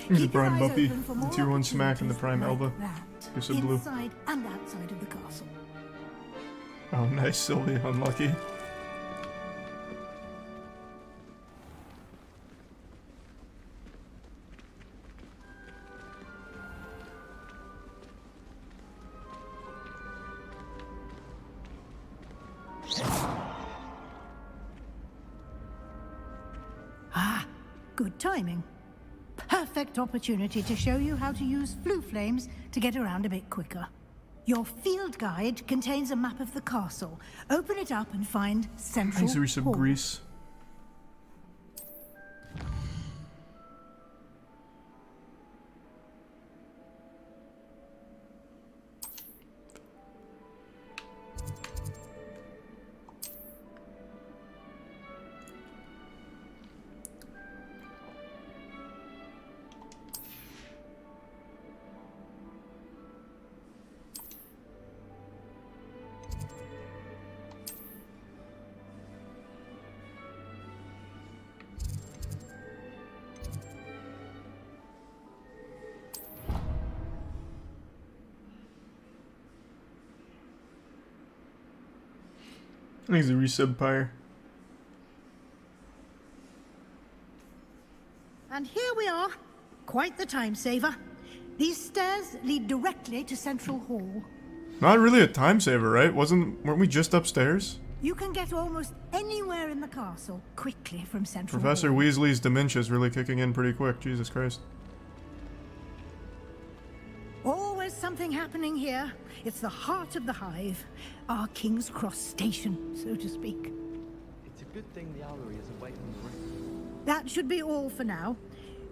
Here's the Keep your Prime eyes Buffy, open for the more tier 1 smack, and the Prime opportunities Elba. like that, Here's some blue. inside and outside of the castle. Oh, nice, Sylvia. Unlucky. Ah, good timing. Perfect opportunity to show you how to use flue flames to get around a bit quicker. Your field guide contains a map of the castle. Open it up and find Central Thanks, Resub Hall. Grease. Thanks, the resub pyre. And here we are. Quite the time saver. These stairs lead directly to Central Hall. Not really a time saver, right? Weren't we just upstairs? You can get almost anywhere in the castle quickly from Central Professor Hall. Weasley's dementia's really kicking in pretty quick. Jesus Christ. Always something happening here. It's the heart of the hive. Our King's Cross station, so to speak. It's a good thing the owlery is away from the rest. That should be all for now.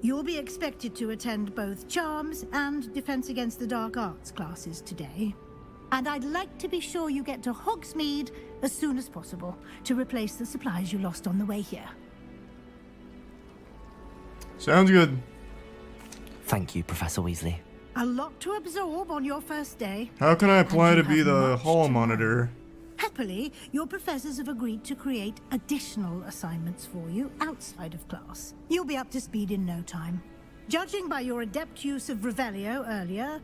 You'll be expected to attend both Charms and Defense Against the Dark Arts classes today. And I'd like to be sure you get to Hogsmeade as soon as possible to replace the supplies you lost on the way here. Sounds good. Thank you, Professor Weasley. A lot to absorb on your first day. How can I apply And to you be have the much hall to monitor? Happily, your professors have agreed to create additional assignments for you outside of class. You'll be up to speed in no time. Judging by your adept use of Revelio earlier,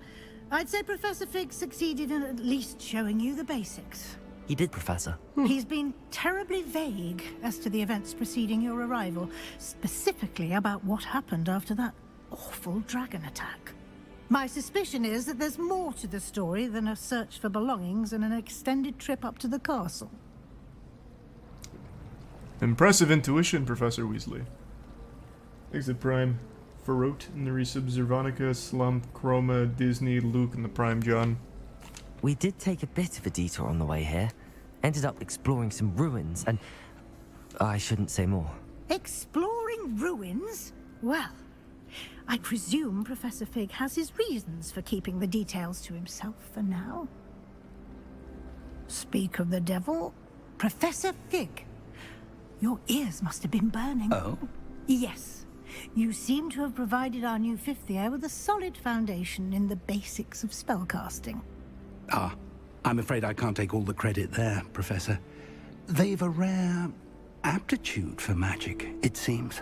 I'd say Professor Fig succeeded in at least showing you the basics. He did, Professor. He's been terribly vague as to the events preceding your arrival, specifically about what happened after that awful dragon attack. My suspicion is that there's more to the story than a search for belongings and an extended trip up to the castle. Impressive intuition, Professor Weasley. Exit Prime. Farote, Nerissa, Zervonica, Slump, Chroma, Disney, Luke, and the Prime John. We did take a bit of a detour on the way here. Ended up exploring some ruins, and I shouldn't say more. Exploring ruins? Well, I presume Professor Fig has his reasons for keeping the details to himself for now. Speak of the devil, Professor Fig. Your ears must have been burning. Oh? Yes. You seem to have provided our new fifth year with a solid foundation in the basics of spellcasting. Ah, I'm afraid I can't take all the credit there, Professor. They've a rare aptitude for magic, it seems.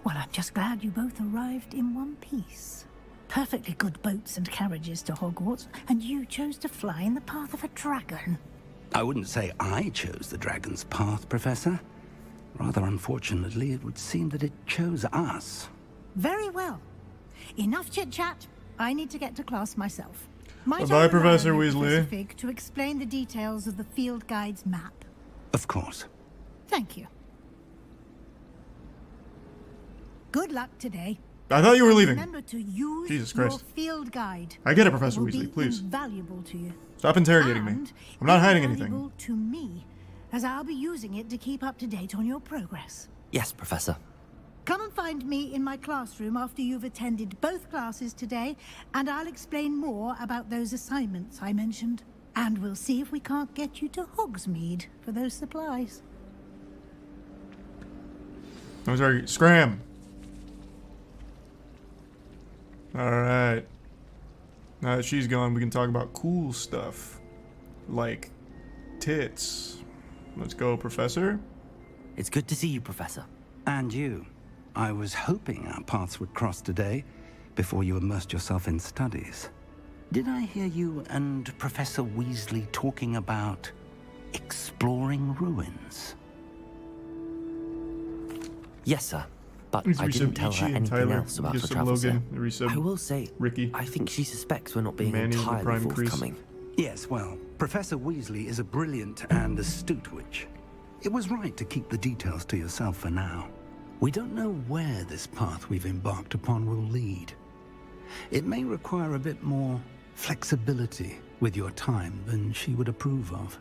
Well, I'm just glad you both arrived in one piece. Perfectly good boats and carriages to Hogwarts, and you chose to fly in the path of a dragon. I wouldn't say I chose the dragon's path, Professor. Rather unfortunately, it would seem that it chose us. Very well. Enough chit-chat. I need to get to class myself. Might Bye-bye, I Professor allow you, Weasley. Professor Fig, to explain the details of the field guide's map? Of course. Thank you. Good luck today. I thought you were leaving. Remember to use Jesus your Christ. field guide. I get it, Professor It will Weasley, be please. Invaluable to you. Stop interrogating me. And I'm not hiding invaluable anything. to me, as I'll be using it to keep up to date on your progress. Yes, Professor. Come and find me in my classroom after you've attended both classes today, and I'll explain more about those assignments I mentioned. And we'll see if we can't get you to Hogsmeade for those supplies. I'm sorry. Scram. Alright. Now that she's gone, we can talk about cool stuff. Like tits. Let's go, Professor. It's good to see you, Professor. And you. I was hoping our paths would cross today, before you immersed yourself in studies. Did I hear you and Professor Weasley talking about exploring ruins? Yes, sir. But Please I didn't resub tell Ichi her and anything Tyler. else about the Resub travels Logan. there. Resub I will say, Ricky. I think she suspects we're not being Manny and the entirely Prime Crease. forthcoming. Yes, well, Professor Weasley is a brilliant and astute witch. It was right to keep the details to yourself for now. We don't know where this path we've embarked upon will lead. It may require a bit more flexibility with your time than she would approve of.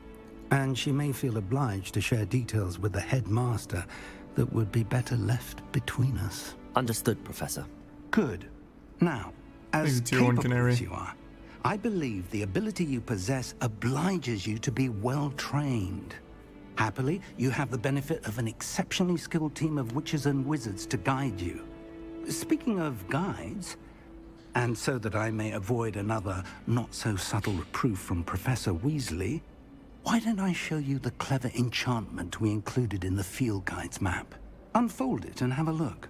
And she may feel obliged to share details with the headmaster that would be better left between us. Understood, Professor. Good. Now, as He's a tier 1 capable canary. as you are, I believe the ability you possess obliges you to be well trained. Happily, you have the benefit of an exceptionally skilled team of witches and wizards to guide you. Speaking of guides, and so that I may avoid another not-so-subtle reproof from Professor Weasley, why don't I show you the clever enchantment we included in the field guide's map? Unfold it and have a look.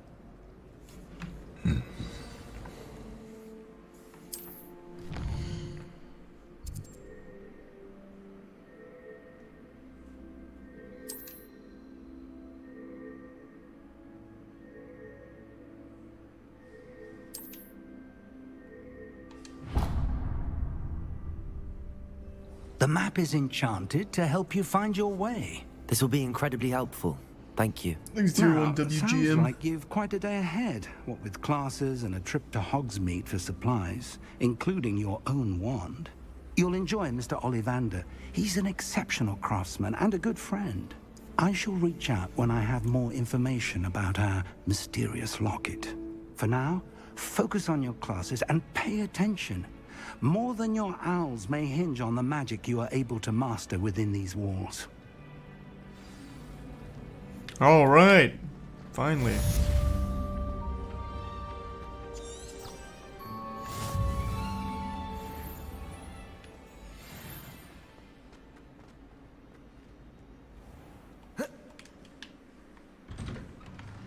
The map is enchanted to help you find your way. This will be incredibly helpful. Thank you. Thanks, Tier 1 Sounds WGM. like you've quite a day ahead, what with classes and a trip to Hogsmeade for supplies, including your own wand. You'll enjoy Mr. Ollivander. He's an exceptional craftsman and a good friend. I shall reach out when I have more information about our mysterious locket. For now, focus on your classes and pay attention. More than your owls may hinge on the magic you are able to master within these walls. All right, finally.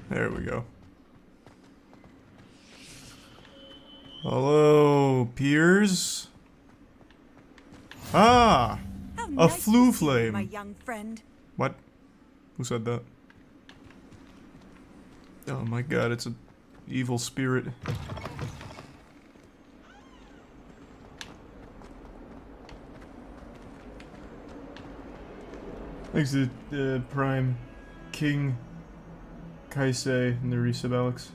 There we go. Hello, peers. Ah, a flue flame. My young friend. What? Who said that? Oh my god, it's an evil spirit. Thanks to Prime King Kaisei and the Resub Alex.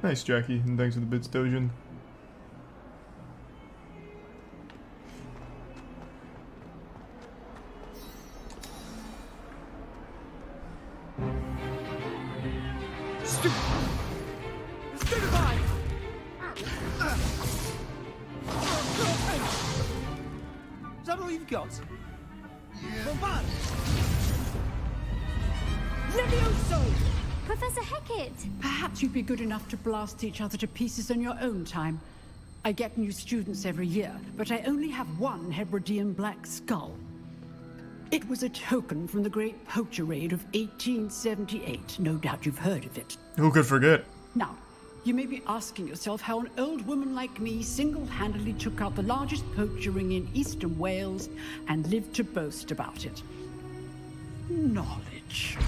Nice, Jackie, and thanks for the bits, Dojin. Is that all you've got? Yeah. Levioso! Professor Hecat! Perhaps you'd be good enough to blast each other to pieces in your own time. I get new students every year, but I only have one Hebridean black skull. It was a token from the Great Poacher Raid of 1878. No doubt you've heard of it. Who could forget? Now, you may be asking yourself how an old woman like me single-handedly took out the largest poacher ring in eastern Wales and lived to boast about it. Knowledge.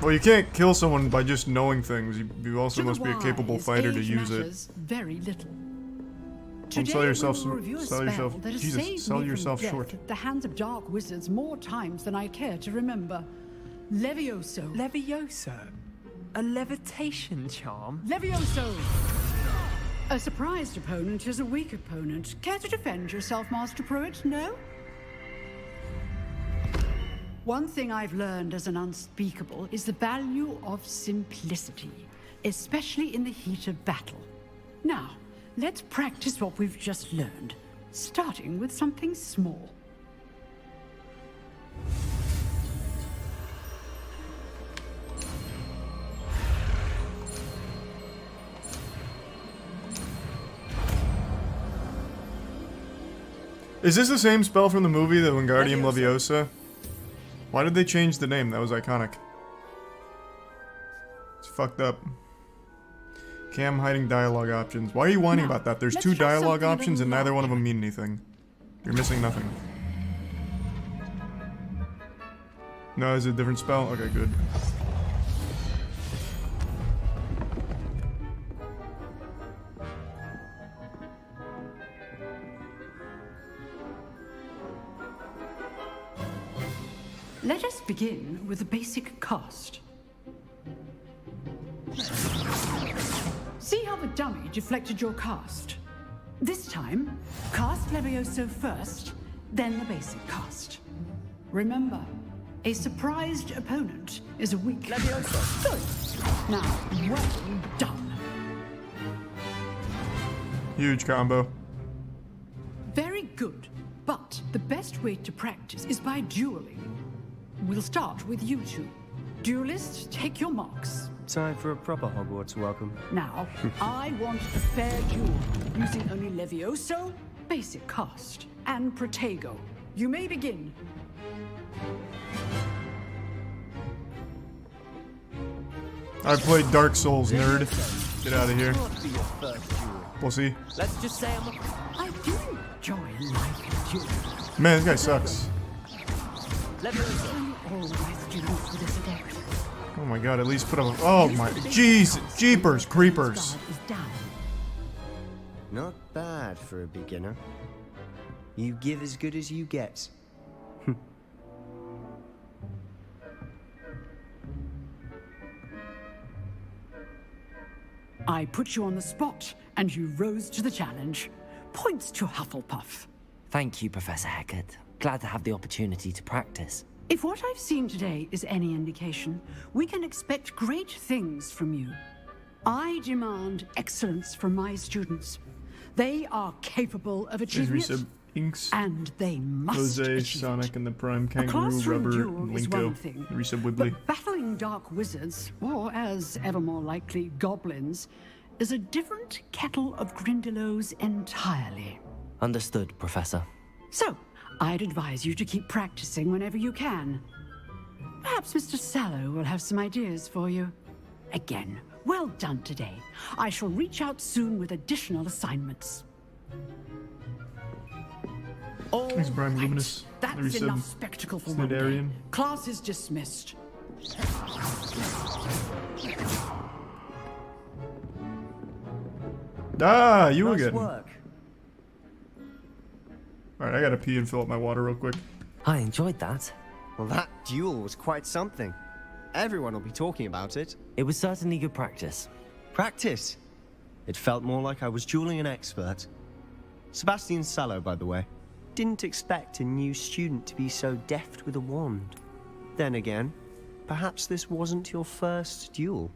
Well, you can't kill someone by just knowing things. You also must be a capable fighter to age use it. matters very little. Don't Today, sell yourself. we will review a Sell spell yourself. that has Jesus, saved sell me from yourself death short. at the hands of dark wizards more times than I care to remember. Levioso. Levioso? A levitation charm? Levioso! A surprised opponent is a weak opponent. Care to defend yourself, Master Pruitt? No? One thing I've learned as an unspeakable is the value of simplicity, especially in the heat of battle. Now, let's practice what we've just learned, starting with something small. Is this the same spell from the movie, the Wingardium Leviosa? Why did they change the name? That was iconic. It's fucked up. Cam hiding dialogue options. Why are you whining about that? There's two dialogue options and neither one of them mean anything. You're missing nothing. No, is it a different spell? Okay, good. Let us begin with the basic cast. See how the dummy deflected your cast? This time, cast Levioso first, then the basic cast. Remember, a surprised opponent is a weak Levioso. Good. Now, well done. Huge combo. Very good, but the best way to practice is by dueling. We'll start with you two. Duelists, take your marks. Time for a proper Hogwarts welcome. Now, I want a fair duel, using only Levioso, basic cast, and Protego. You may begin. I played Dark Souls, nerd. Get out of here. Pussy. Let's just say I do enjoy life duel. Man, this guy sucks. Oh my god, at least put up. Oh my. Jeez. Jeepers. Creepers. Not bad for a beginner. You give as good as you get. I put you on the spot, and you rose to the challenge. Points to Hufflepuff. Thank you, Professor Hecat. Glad to have the opportunity to practice. If what I've seen today is any indication, we can expect great things from you. I demand excellence from my students. They are capable of achieving it, Inks, and they must Jose, achieve Sonic, it. and the Prime A Kangaroo, classroom Rubber, duel and is Linko. one thing, Resub Wibbly. but battling dark wizards, or as ever more likely, goblins, is a different kettle of Grindylows entirely. Understood, Professor. So, I'd advise you to keep practicing whenever you can. Perhaps Mr. Sallow will have some ideas for you. Again, well done today. I shall reach out soon with additional assignments. Thanks, Brian Luminous. That's enough spectacle for one day. Snidarian. Class is dismissed. Ah, you Nice again. work. Alright, I gotta pee and fill up my water real quick. I enjoyed that. Well, that duel was quite something. Everyone will be talking about it. It was certainly good practice. Practice? It felt more like I was dueling an expert. Sebastian Sallow, by the way. Didn't expect a new student to be so deft with a wand. Then again, perhaps this wasn't your first duel.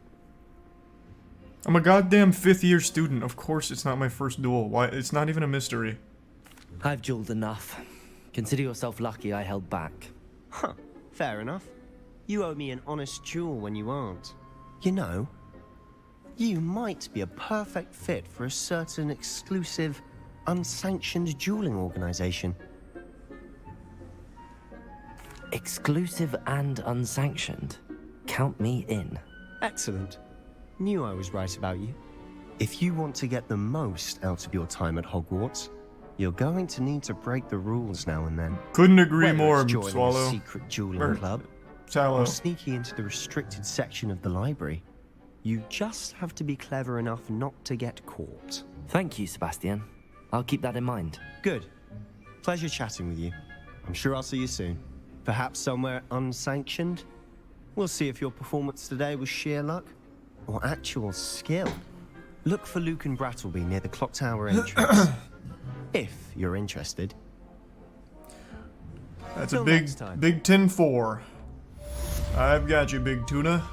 I'm a goddamn 5th year student. Of course it's not my first duel. Why? It's not even a mystery. I've dueled enough. Consider yourself lucky I held back. Huh, fair enough. You owe me an honest duel when you aren't. You know, you might be a perfect fit for a certain exclusive, unsanctioned dueling organization. Exclusive and unsanctioned? Count me in. Excellent. Knew I was right about you. If you want to get the most out of your time at Hogwarts, you're going to need to break the rules now and then. Couldn't agree Whether more, it's joining Swallow. a secret dueling club, Sallow. or sneaking into the restricted section of the library. You just have to be clever enough not to get caught. Thank you, Sebastian. I'll keep that in mind. Good. Pleasure chatting with you. I'm sure I'll see you soon. Perhaps somewhere unsanctioned? We'll see if your performance today was sheer luck or actual skill. Look for Luke and Brattleby near the clock tower entrance. If you're interested. That's Till a big, next time. big 10-4. I've got you, big tuna.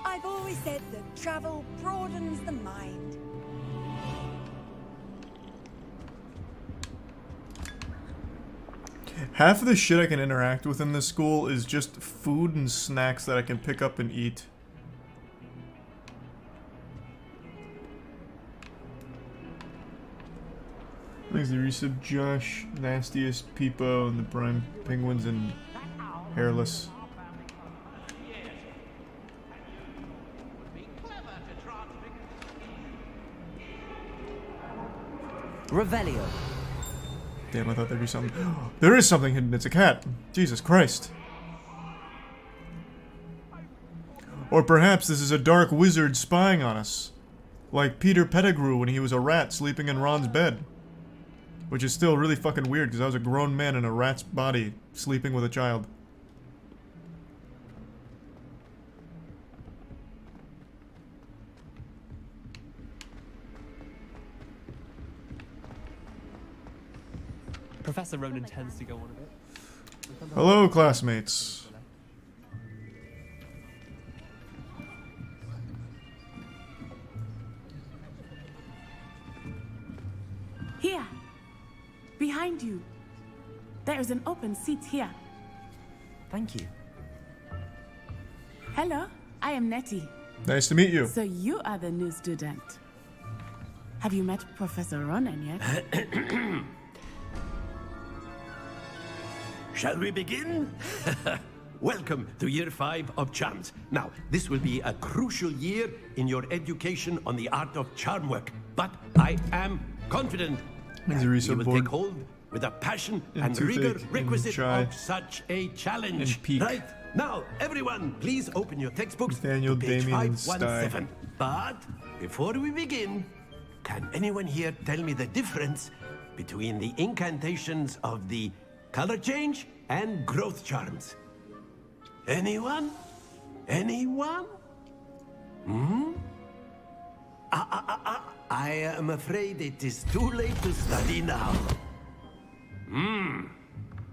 I've always said that travel broadens the mind. Half of the shit I can interact with in this school is just food and snacks that I can pick up and eat. Thanks to resub Josh, Nastiest, Peepo, and the Prime Penguins, and Hairless. Revelio. Damn, I thought there'd be something. There is something hidden. It's a cat. Jesus Christ. Or perhaps this is a dark wizard spying on us. Like Peter Pettigrew when he was a rat sleeping in Ron's bed. Which is still really fucking weird because I was a grown man in a rat's body sleeping with a child. Professor Ronan tends to go on a bit. Hello, classmates. Here. Behind you. There is an open seat here. Thank you. Hello, I am Nettie. Nice to meet you. So you are the new student. Have you met Professor Ronan yet? Shall we begin? Welcome to Year 5 of Charms. Now, this will be a crucial year in your education on the art of charm work, but I am confident that you will take hold with a passion And and toothache rigor and requisite try. of such a challenge. And peak. Right? Now, everyone, please open your textbooks Nathaniel to page Damien 517. But before we begin, can anyone here tell me the difference between the incantations of the color change and growth charms? Anyone? Anyone? Hmm? I am afraid it is too late to study now.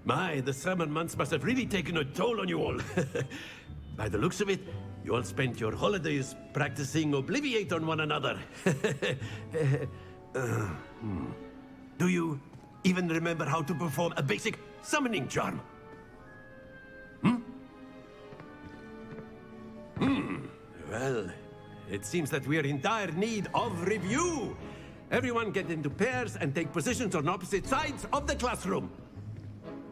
My, the summer months must have really taken a toll on you all. By the looks of it, you all spent your holidays practicing Obliviate on one another. Do you even remember how to perform a basic summoning charm? Well, it seems that we are in dire need of review. Everyone get into pairs and take positions on opposite sides of the classroom.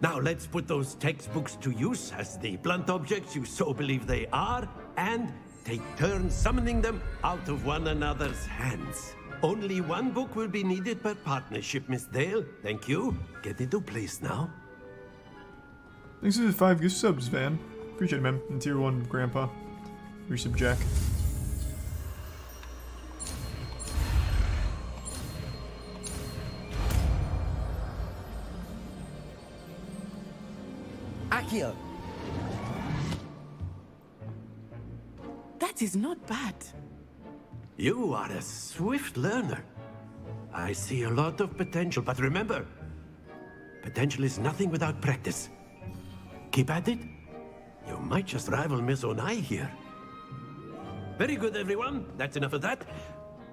Now let's put those textbooks to use as the blunt objects you so believe they are, and take turns summoning them out of one another's hands. Only one book will be needed per partnership, Miss Dale. Thank you. Get into place now. Thanks for the 5 gift subs, Van. Appreciate it, man. And tier 1, Grandpa. Resub Jack. Akio. That is not bad. You are a swift learner. I see a lot of potential, but remember, potential is nothing without practice. Keep at it. You might just rival Miss Onai here. Very good, everyone. That's enough of that.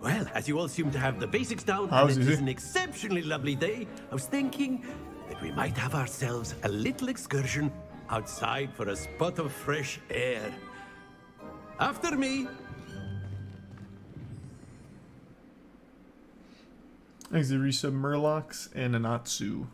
Well, as you all seem to have the basics down, and it is an exceptionally lovely day, I was thinking that we might have ourselves a little excursion outside for a spot of fresh air. After me. Thanks to resub Murlocs and Anatsu.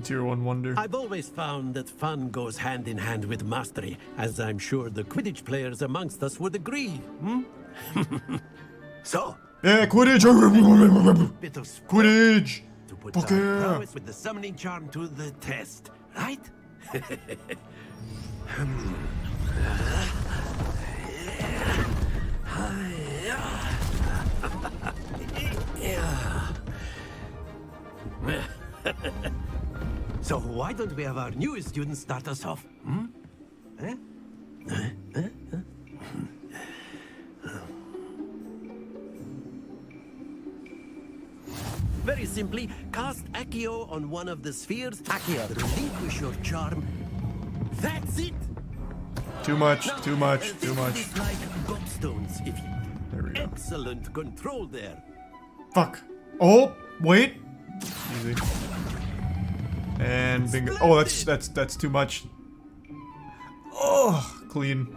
Tier 1 wonder. I've always found that fun goes hand in hand with mastery, as I'm sure the Quidditch players amongst us would agree. So, yeah, Quidditch! bit of Quidditch! to put Fuck our yeah. prowess with the summoning charm to the test, right? So why don't we have our newest student start us off? Very simply, cast Accio on one of the spheres. Accio, relinquish your charm. That's it. Too much, Now, too much, think too of much. this like gobstones, if you. There we go. Excellent control there. Fuck. Oh, wait. Easy. And bingo. Oh, that's too much. Oh, clean.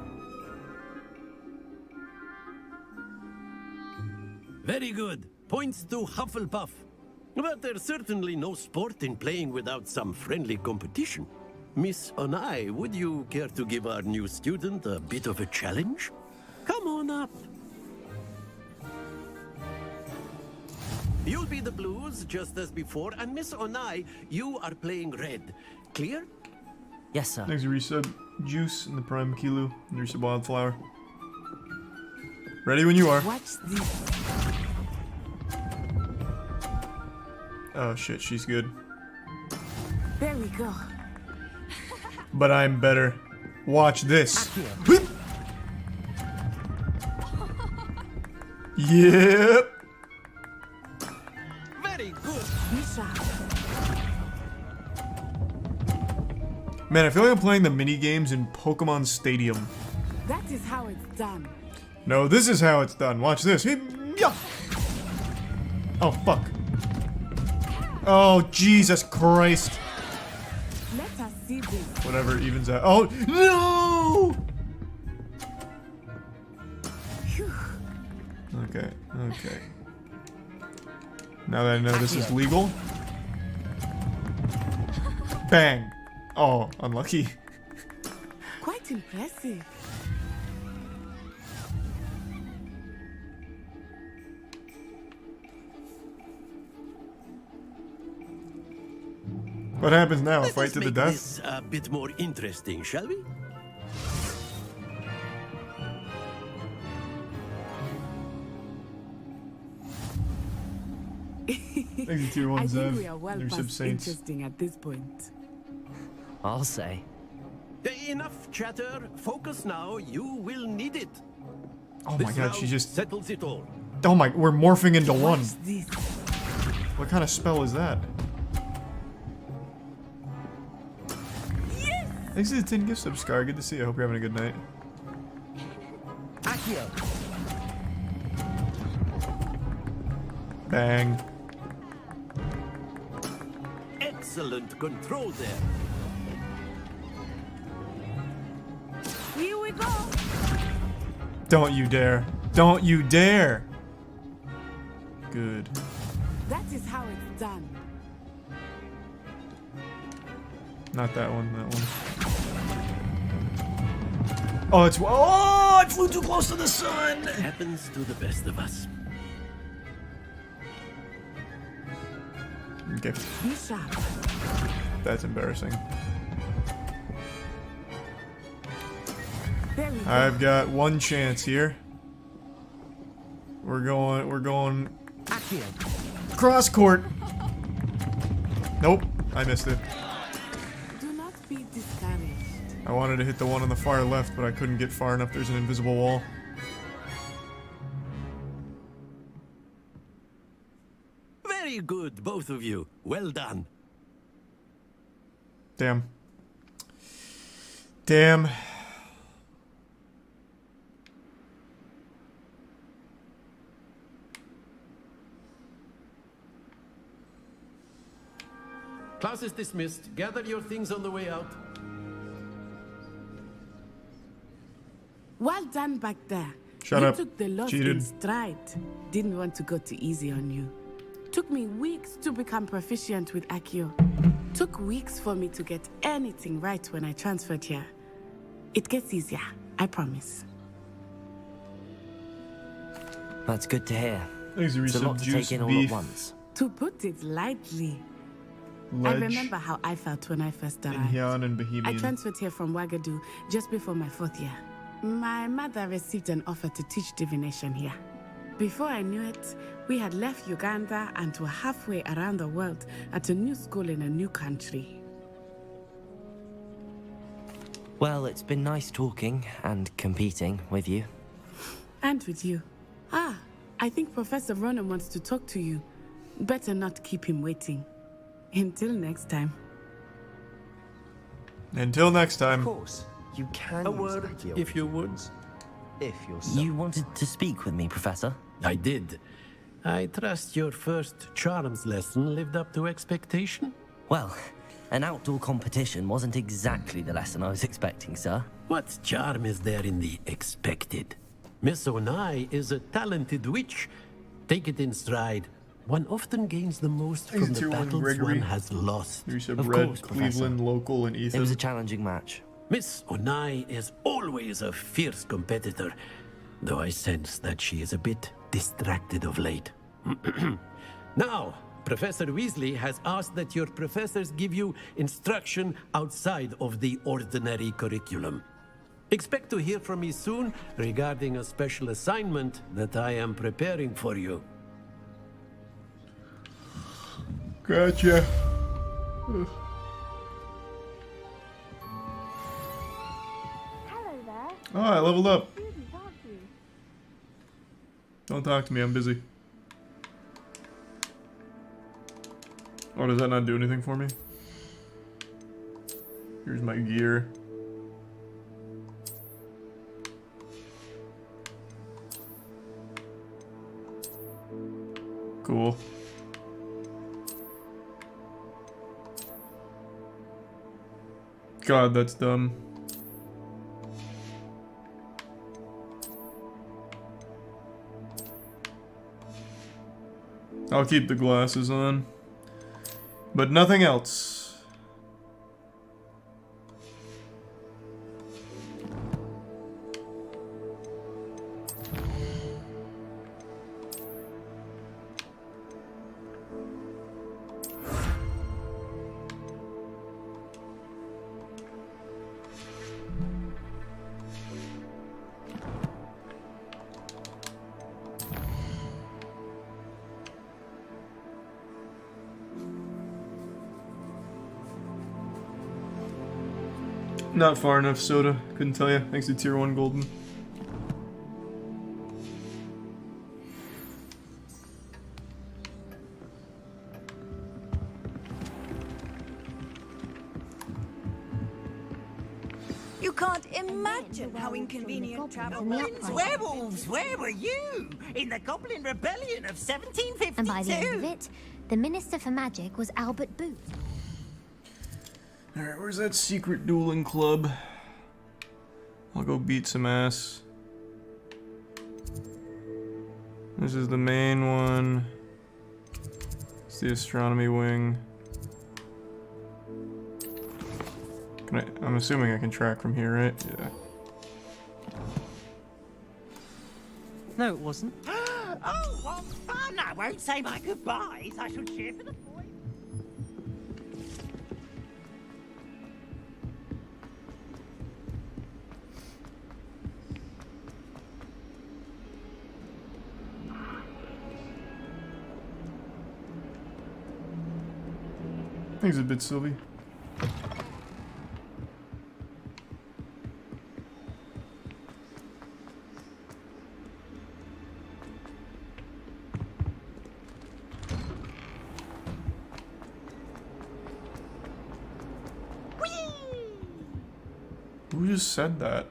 Very good. Points to Hufflepuff. But there's certainly no sport in playing without some friendly competition. Miss Onai, would you care to give our new student a bit of a challenge? Come on up. You'll be the blues, just as before, and Miss Onai, you are playing red. Clear? Yes, sir. Thanks to resub Juice and the Prime Kilo and resub Wildflower. Ready when you are. Watch this. Oh shit, she's good. There we go. But I'm better. Watch this. Yep. Very good. Man, I feel like I'm playing the mini games in Pokemon Stadium. That is how it's done. No, this is how it's done. Watch this. Yeah. Oh fuck. Oh Jesus Christ. Let us see this. Whatever evens out. Oh no! Okay, okay. Now that I know this is legal. Bang. Oh, unlucky. Quite impressive. What happens now? A fight Let's to the make death? this a bit more interesting, shall we? Thank you, Tier 1 I think Zev. we are well You're past saints. interesting at this point. I'll say. Enough chatter. Focus now. You will need it. Oh my This god, she round just... settles it all. Oh my... We're morphing into one. What's this? What kind of spell is that? Yes! Thanks for the 10 gift subs, Scar. Good to see you. I hope you're having a good night. Accio. Bang. Excellent control there. Here we go. Don't you dare. Don't you dare. Good. That is how it's done. Not that one, that one. Oh, it's... Oh, it flew too close to the sun! Happens to the best of us. Okay. Be sharp. That's embarrassing. There we go. I've got one chance here. We're going Accio. cross court. Nope, I missed it. Do not be discouraged. I wanted to hit the one on the far left, but I couldn't get far enough. There's an invisible wall. Very good, both of you. Well done. Damn. Damn. Class is dismissed. Gather your things on the way out. Well done back there. Shut you up. took the loss Cheated. in stride. Didn't want to go too easy on you. Took me weeks to become proficient with Accio. Took weeks for me to get anything right when I transferred here. It gets easier, I promise. That's good to hear. Thanks, It's a Resub lot to Juice take in all Beef. at once. To put it lightly, I remember how I felt when I first arrived. Inhyan and I Bohemian. transferred here from Wagadu just before my 4th year. My mother received an offer to teach divination here. Before I knew it, we had left Uganda and were halfway around the world at a new school in a new country. Well, it's been nice talking and competing with you. And with you. Ah, I think Professor Ronan wants to talk to you. Better not keep him waiting. Until next time. Until next time. Of course, you can A use word, Accio if you would. if you're so. You wanted to speak with me, Professor? I did. I trust your first charms lesson lived up to expectation? Well, an outdoor competition wasn't exactly the lesson I was expecting, sir. What charm is there in the expected? Miss Onai is a talented witch. Take it in stride. One often gains the most from the Tier 1 battles Gregory. one has lost. Resub Of Red, course, Cleveland, Professor. Local, and Ethan. It was a challenging match. Miss Onai is always a fierce competitor, though I sense that she is a bit distracted of late. Now, Professor Weasley has asked that your professors give you instruction outside of the ordinary curriculum. Expect to hear from me soon regarding a special assignment that I am preparing for you. Gotcha. Hello there. Oh, I leveled up. Student, aren't you? Don't talk to me, I'm busy. Oh, does that not do anything for me? Here's my gear. Cool. God, that's dumb. I'll keep the glasses on. But nothing else. Not far enough, Soda. Couldn't tell you. Thanks to Tier 1 Golden. You can't imagine how inconvenient travel Winds, werewolves, where were you? In the Goblin Rebellion of 1752? And by the end of it, the Minister for Magic was Albert Booth. Alright, where's that secret dueling club? I'll go beat some ass. This is the main one. It's the astronomy wing. I'm assuming I can track from here, right? Yeah. No, it wasn't. Oh, what fun! I won't say my goodbyes. I shall cheer for the boys. Thanks a bit, Sylvie. Who just said that?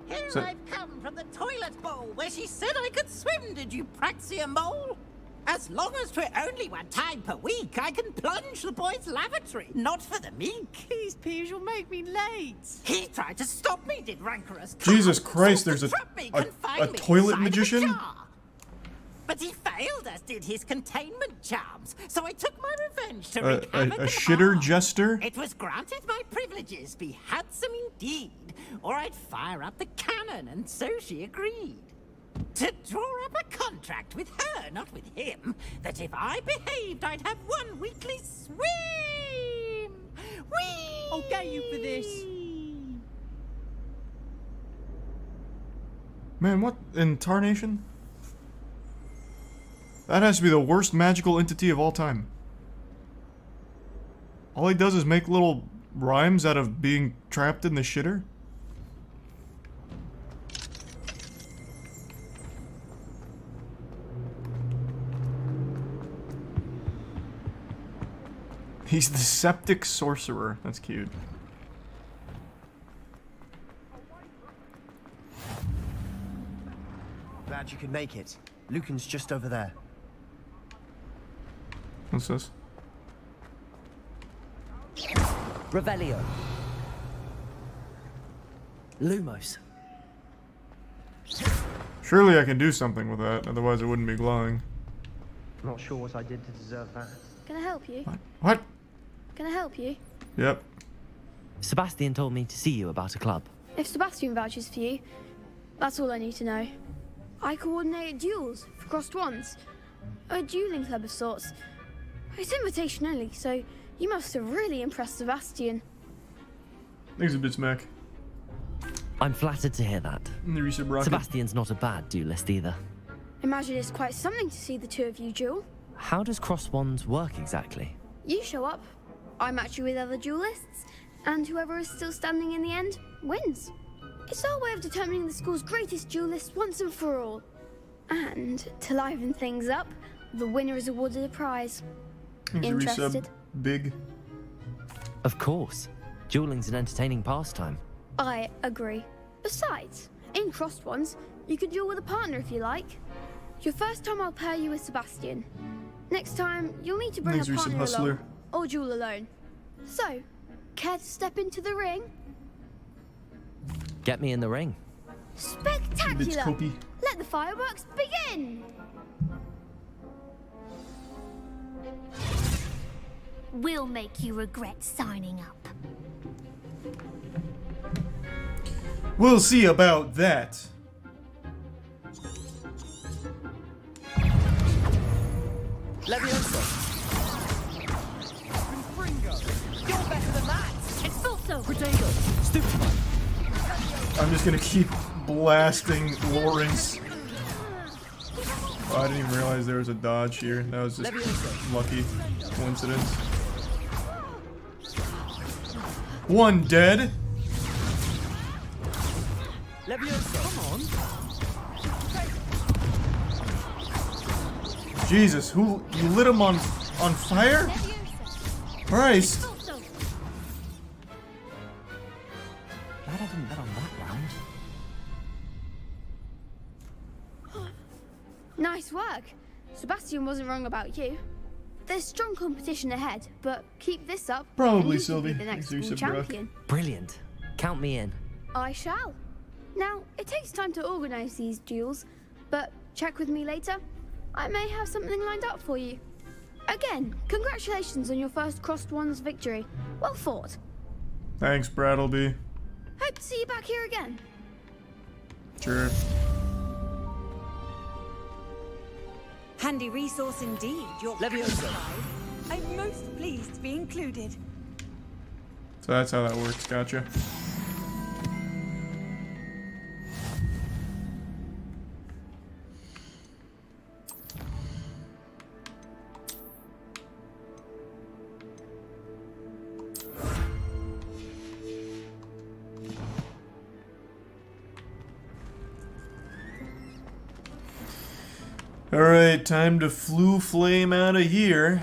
Here I've come from the toilet bowl where she said I could swim, did you praxia mole? As long as 'twere only one time per week, I can plunge the boys' lavatory, not for the meek. These peas will make me late. He tried to stop me, did rancorous Jesus Christ, there's a confined me toilet inside of a magician? jar. But he failed, as did his containment charms, so I took my revenge to wreak havoc A and shitter harm. jester? It was granted my privileges be handsome indeed, or I'd fire up the cannon, and so she agreed. To draw up a contract with her, not with him, that if I behaved, I'd have one weekly swim. Whee! I'll get you for this. Man, what in Tarnation? That has to be the worst magical entity of all time. All he does is make little rhymes out of being trapped in the shitter? He's the septic sorcerer. That's cute. Glad you could make it. Lucan's just over there. What's this? Revelio. Lumos. Surely I can do something with that, otherwise it wouldn't be glowing. Not sure what I did to deserve that. Can I help you? What? Can I help you? Yep. Sebastian told me to see you about a club. If Sebastian vouches for you, that's all I need to know. I coordinate duels for crossed wands. A dueling club of sorts. It's invitation only, so you must have really impressed Sebastian. Thanks a bit, Smack. I'm flattered to hear that. Sebastian's not a bad duelist either. Imagine it's quite something to see the two of you duel. How does cross wands work exactly? You show up, I match you with other duelists, and whoever is still standing in the end wins. It's our way of determining the school's greatest duelist once and for all. And to liven things up, the winner is awarded a prize. Interested? Big. Of course. Dueling's an entertaining pastime. I agree. Besides, in crossed ones, you can duel with a partner if you like. Your first time I'll pair you with Sebastian. Next time, you'll need to bring a partner along, or duel alone. So, care to step into the ring? Get me in the ring. Spectacular! Let the fireworks begin! We'll make you regret signing up. We'll see about that. Leviosa. You're better than that. Expulso. Protego. Stupefy. I'm just gonna keep blasting Lawrence. Oh, I didn't even realize there was a dodge here. That was just lucky coincidence. One dead. Jesus, you lit him on fire? Christ. Glad I didn't bet on that round. Nice work. Sebastian wasn't wrong about you. There's strong competition ahead, but keep this up. Probably, and you Sylvie. could be the next Thanks, school Brooke. champion. Brilliant. Count me in. I shall. Now, it takes time to organize these duels, but check with me later. I may have something lined up for you. Again, congratulations on your first Crossed Ones victory. Well fought. Thanks, Brattleby. Hope to see you back here again. Sure. Handy resource indeed, your Leviosa. I'm most pleased to be included. So that's how that works, gotcha. Alright, time to flame out of here.